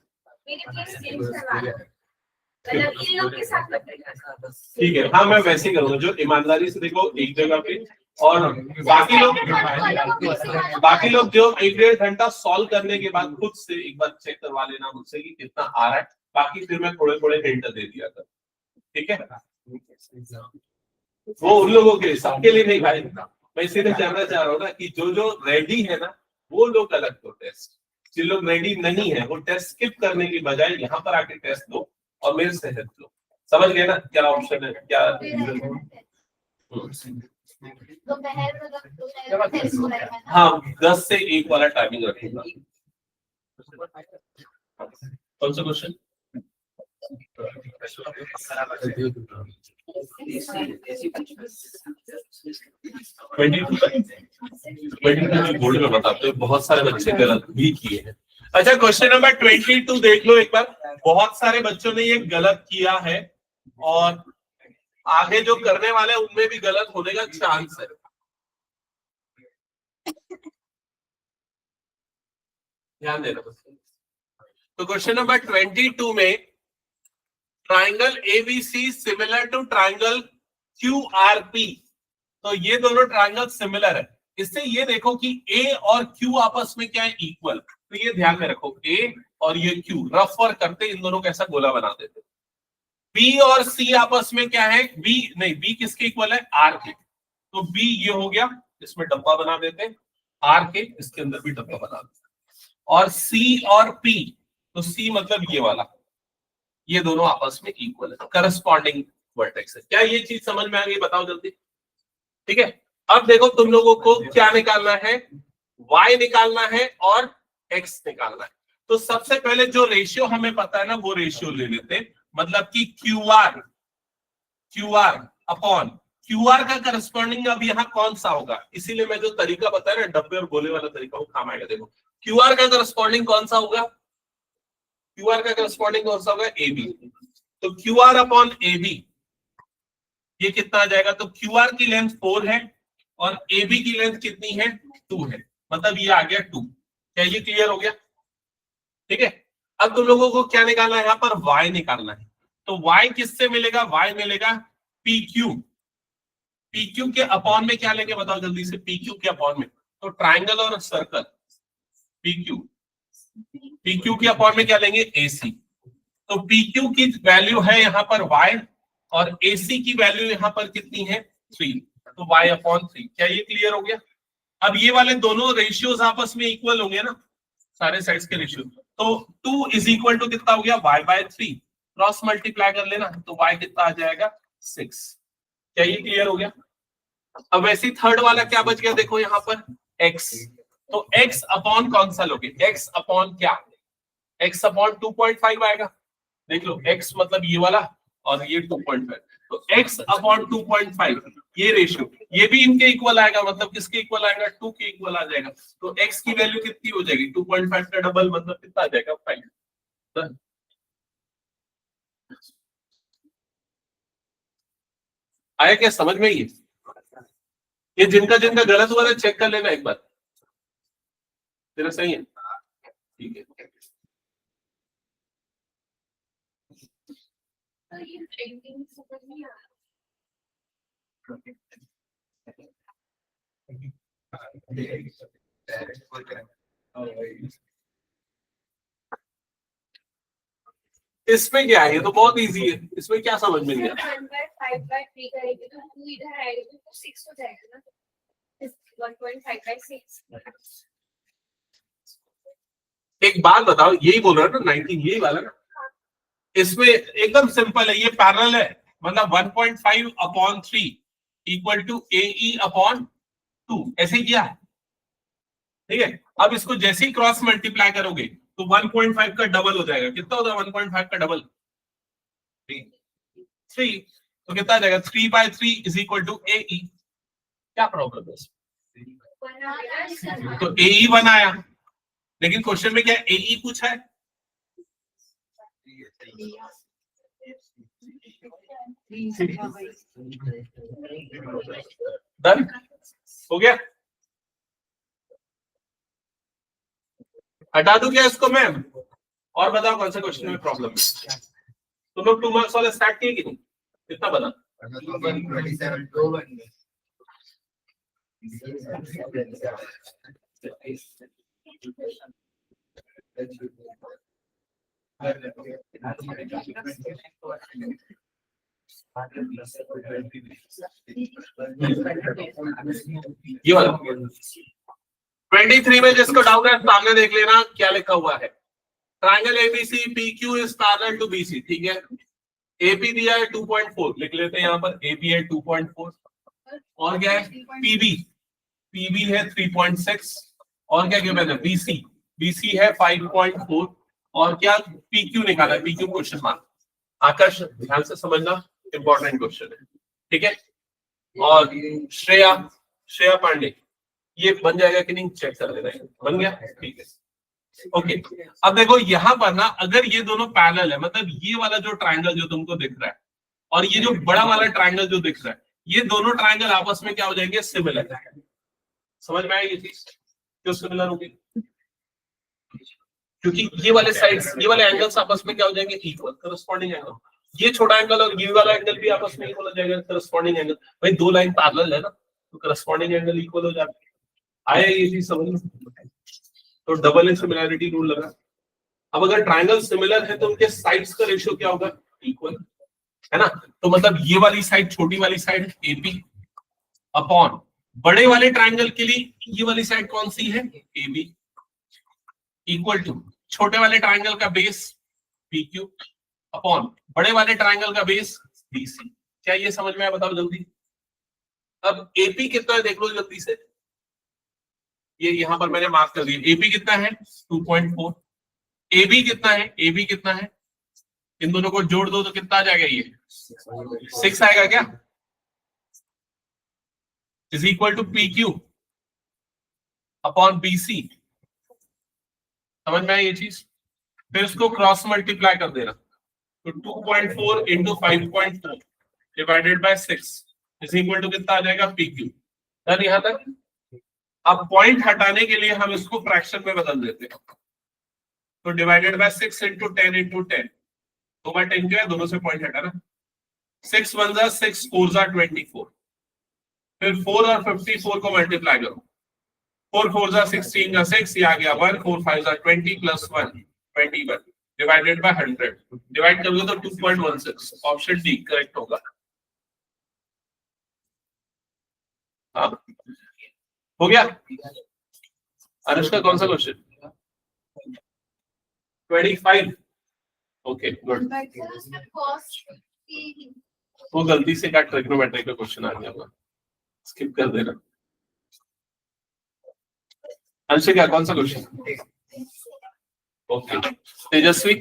ठीक है, हाँ मैं वैसे ही करूंगा, जो ईमानदारी से देखो एक जगह पे, और बाकी लोग जो 1-1.5 घंटा सॉल्व करने के बाद खुद से एक बार चेक करवा लेना मुझसे कि कितना आ रहा है, बाकी फिर मैं थोड़े थोड़े हिंट दे दिया था, ठीक है? वो उन लोगों के सबके लिए नहीं भाई, मैं सीधे जानना चाह रहा हूँ ना कि जो जो रेडी है ना वो लोग अलग दो टेस्ट, जो लोग रेडी नहीं है वो टेस्ट स्किप करने की बजाय यहाँ पर आके टेस्ट दो और मेरे से हेल्प लो। समझ गए ना क्या ऑप्शन है, क्या रीजन है? हाँ 10 से 1 वाला टाइमिंग रखूंगा। कौन सा क्वेश्चन? 22 बोर्ड में बताते हैं, बहुत सारे बच्चे गलत भी किए हैं। अच्छा क्वेश्चन नंबर 22 देख लो एक बार, बहुत सारे बच्चों ने ये गलत किया है और आगे जो करने वाले हैं उनमें भी गलत होने का चांस है, ध्यान देना। तो क्वेश्चन नंबर 22 में triangle ABC similar to triangle QRP, तो ये दोनों ट्राइंगल सिमिलर है। इससे ये देखो कि ए और क्यू आपस में क्या है, इक्वल, तो ये ध्यान में रखो, ए और ये क्यू रफ वर्क करते इन दोनों का ऐसा गोला बना देते। बी और सी आपस में क्या है, बी नहीं, बी किसके इक्वल है, आर के, तो बी ये हो गया, इसमें डब्बा बना देते, आर के इसके अंदर भी डब्बा बना देते, और सी और पी, तो सी मतलब ये वाला, ये दोनों आपस में इक्वल है, करस्पॉन्डिंग वर्टेक्स है। क्या ये चीज समझ में आ गई, बताओ जल्दी, ठीक है? अब देखो तुम लोगों को क्या निकालना है, y निकालना है और x निकालना है। तो सबसे पहले जो रेशियो हमें पता है ना वो रेशियो ले लेते हैं, मतलब कि QR अपॉन QR का करस्पॉन्डिंग अब यहाँ कौन सा होगा, इसीलिए मैं जो तरीका बताया ना डब्बे और गोले वाला तरीका, वो काम आएगा। देखो QR का करस्पॉन्डिंग कौन सा होगा, QR का करस्पॉन्डिंग कौन सा होगा, AB, तो QR अपॉन AB ये कितना आ जाएगा, तो QR की लेंथ 4 है और AB की लेंथ कितनी है, 2 है, मतलब ये आ गया 2। क्या ये क्लियर हो गया? ठीक है, अब तुम लोगों को क्या निकालना है, यहाँ पर y निकालना है। तो y किससे मिलेगा, y मिलेगा PQ के अपॉन में क्या लेंगे बताओ जल्दी से, PQ के अपॉन में, तो ट्राइंगल और सर्कल PQ के अपॉन में क्या लेंगे, AC, तो PQ की वैल्यू है यहाँ पर y और AC की वैल्यू यहाँ पर कितनी है, 3, तो y अपॉन 3। क्या ये क्लियर हो गया? अब ये वाले दोनों रेशियोज आपस में इक्वल होंगे ना, सारे साइड्स के रेशियो, तो 2 इज इक्वल टू कितना हो गया, y/3, क्रॉस मल्टीप्लाई कर लेना, तो y कितना आ जाएगा, 6। क्या ये क्लियर हो गया? अब वैसे थर्ड वाला क्या बच गया, देखो यहाँ पर x, तो x अपॉन कौन सा लोगे, x अपॉन क्या, x अपॉन 2.5 आएगा, देख लो x मतलब ये वाला और ये 2.5, तो x अपॉन 2.5 ये रेशियो, ये भी इनके इक्वल आएगा, मतलब किसके इक्वल आएगा, 2 के इक्वल आ जाएगा, तो x की वैल्यू कितनी हो जाएगी, 2.5 का डबल मतलब कितना आ जाएगा, 5। आया क्या समझ में? ये जिनका जिनका गलत हुआ था चेक कर लेना एक बार, तेरा सही है, ठीक है। इसमें क्या है, ये तो बहुत इजी है, इसमें क्या समझ में नहीं आता। 1/5/3 करेंगे तो 2 इधर आएगा तो 6 हो जाएगा ना, 1.5/6। एक बात बताओ, यही बोल रहा है ना 19, यही वाला ना, इसमें एकदम सिंपल है, ये पैरेलल है, मतलब 1.5/3 इक्वल टू AE अपॉन 2, ऐसे किया है, ठीक है, अब इसको जैसे ही क्रॉस मल्टीप्लाई करोगे तो 1.5 का डबल हो जाएगा। कितना होगा 1.5 का डबल? 3। तो कितना आ जाएगा? 3/3 इज इक्वल टू AE। क्या प्रॉब्लम है? तो AE बनाया, लेकिन क्वेश्चन में क्या AE पूछा है? डन हो गया। हटा दूं क्या इसको मैम? और बताओ कौन सा क्वेश्चन में प्रॉब्लम है? तुम लोग 2 मार्क्स वाला स्टार्ट किए कि नहीं? कितना बना? 23 में जिसको डाउट है सामने देख लेना क्या लिखा हुआ है। Triangle ABC PQ is parallel to BC। ठीक है, AP दिया है 2.4, लिख लेते हैं यहाँ पर AP है 2.4, और क्या है PB है 3.6, और क्या गिवन है BC है 5.4, और क्या PQ निकाला है, PQ क्वेश्चन मार्क। आकाश ध्यान से समझना, इंपॉर्टेंट क्वेश्चन है। ठीक है, और श्रेया पांडे, ये बन जाएगा कि नहीं चेक कर लेना। बन गया? ठीक है, ओके। अब देखो यहाँ पर ना, अगर ये दोनों पैरेलल है, मतलब ये वाला जो ट्रायंगल जो तुमको दिख रहा है और ये जो बड़ा वाला ट्रायंगल जो दिख रहा है, ये दोनों ट्रायंगल आपस में क्या हो जाएंगे? सिमिलर। समझ में आया ये चीज क्यों सिमिलर होगी? क्योंकि ये वाले साइड्स, ये वाले एंगल्स आपस में क्या हो जाएंगे? Equal, corresponding angle. ये छोटा एंगल और ये वाला एंगल भी आपस में इक्वल हो जाएगा, करस्पॉन्डिंग एंगल। भाई दो लाइन पैरेलल है ना, तो करस्पॉन्डिंग एंगल इक्वल हो जाएगा। आया ये चीज समझ में? तो डबल सिमिलैरिटी रूल लगा। अब अगर ट्रायंगल सिमिलर है तो उनके साइड्स का रेशियो क्या होगा? इक्वल, है ना। तो मतलब ये वाली साइड, छोटी वाली साइड AP अपॉन बड़े वाले ट्रायंगल के लिए ये वाली साइड कौन सी है? AB, इक्वल टू छोटे वाले ट्रायंगल का बेस PQ अपॉन बड़े वाले ट्रायंगल का बेस BC। क्या ये समझ में आया? बताओ जल्दी। अब AP कितना है देख लो जल्दी से, ये यहां पर मैंने मार्क कर दिया। AP कितना है? 2.4। AB कितना है? AB कितना है? इन दोनों को जोड़ दो तो कितना आ जाएगा? ये 6 आएगा क्या? Is equal to PQ upon BC। समझ में आई ये चीज? फिर इसको क्रॉस मल्टीप्लाई कर देना, तो 2.4 into 5.4 divided by 6 is equal to कितना आ जाएगा? PQ। डन यहां तक। अब पॉइंट हटाने के लिए हम इसको फ्रैक्शन में बदल देते हैं, तो डिवाइडेड बाय 6 इंटू 10 इंटू 10, 2/10 क्या है? दोनों से पॉइंट हटाना। 6 1 जा 6, 4 जा 24, फिर 4 और 54 को मल्टीप्लाई करो। 4 4 जा 16 जा 6, ये आ गया 1, 4 5 जा 20 प्लस 1 21 डिवाइडेड बाय 100। डिवाइड करोगे तो 2.16। ऑप्शन डी करेक्ट होगा। हाँ हो गया। अनुष्का कौन सा क्वेश्चन? 25। Okay good. वो गलती से क्या ट्रिग्नोमेट्री का क्वेश्चन आ गया होगा, स्किप कर देना। अंशिका कौन सा क्वेश्चन? ओके तेजस्वी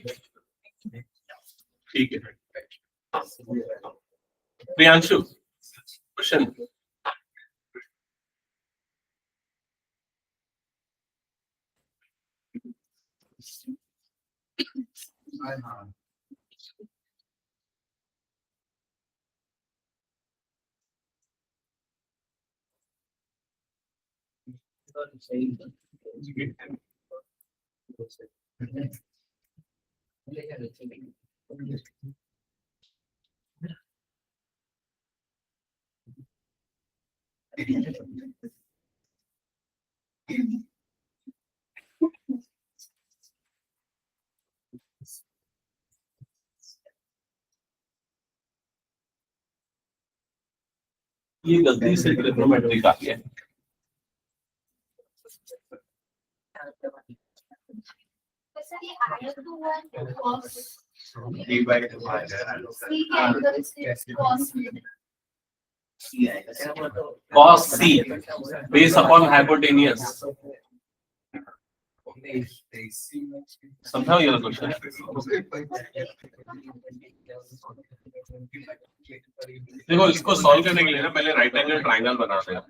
ठीक है। प्रियांशु क्वेश्चन। ये गलती से ट्रिग्नोमेट्री का है। cos C based upon hypotenuse समझाओ ये क्वेश्चन। देखो इसको सॉल्व करने के लिए ना पहले राइट एंगल ट्राइंगल बना देना।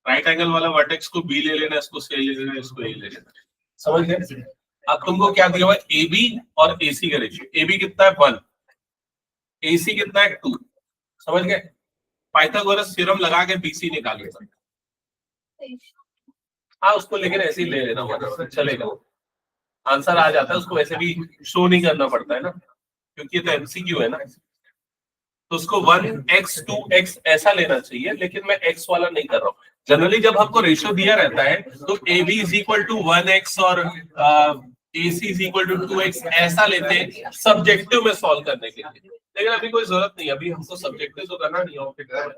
राइट एंगल वाला वर्टेक्स को बी ले लेना, इसको सी ले लेना, इसको ए ले लेना। समझ गए? अब तुमको क्या दिया हुआ है? ए बी और ए सी का रेशियो। ए बी कितना है 1, ए सी कितना है 2। समझ गए? पाइथागोरस थ्योरम लगा के बी सी निकालेगा। हाँ उसको लेकिन ऐसे ही ले लेना, मतलब चलेगा, आंसर आ जाता है, उसको वैसे भी शो नहीं करना पड़ता है ना, क्योंकि ये तो एमसीक्यू है ना। तो उसको 1x 2x ऐसा लेना चाहिए, लेकिन मैं x वाला नहीं कर रहा हूँ। जनरली जब हमको रेशियो दिया रहता है तो AB is equal to 1x और AC is equal to 2x ऐसा लेते हैं सब्जेक्टिव में सॉल्व करने के लिए। लेकिन अभी कोई जरूरत नहीं, अभी हमको सब्जेक्टिव तो करना नहीं है,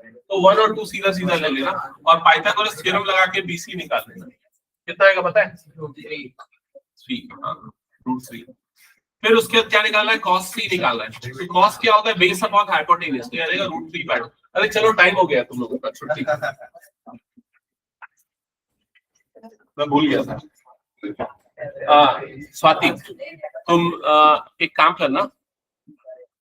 तो 1 और 2 सीधा सीधा ले लेना और पाइथागोरस थ्योरम लगा के BC निकाल लेना। कितना आएगा पता है? 3 √3। फिर उसके बाद क्या निकालना है? cos c निकालना है। तो cos क्या होता है? बेस अपॉन हाइपोटेन्यूज, तो आएगा √3 बाय। अरे चलो टाइम हो गया तुम लोगों का, छुट्टी। मैं भूल गया था। स्वाति तुम एक काम करना,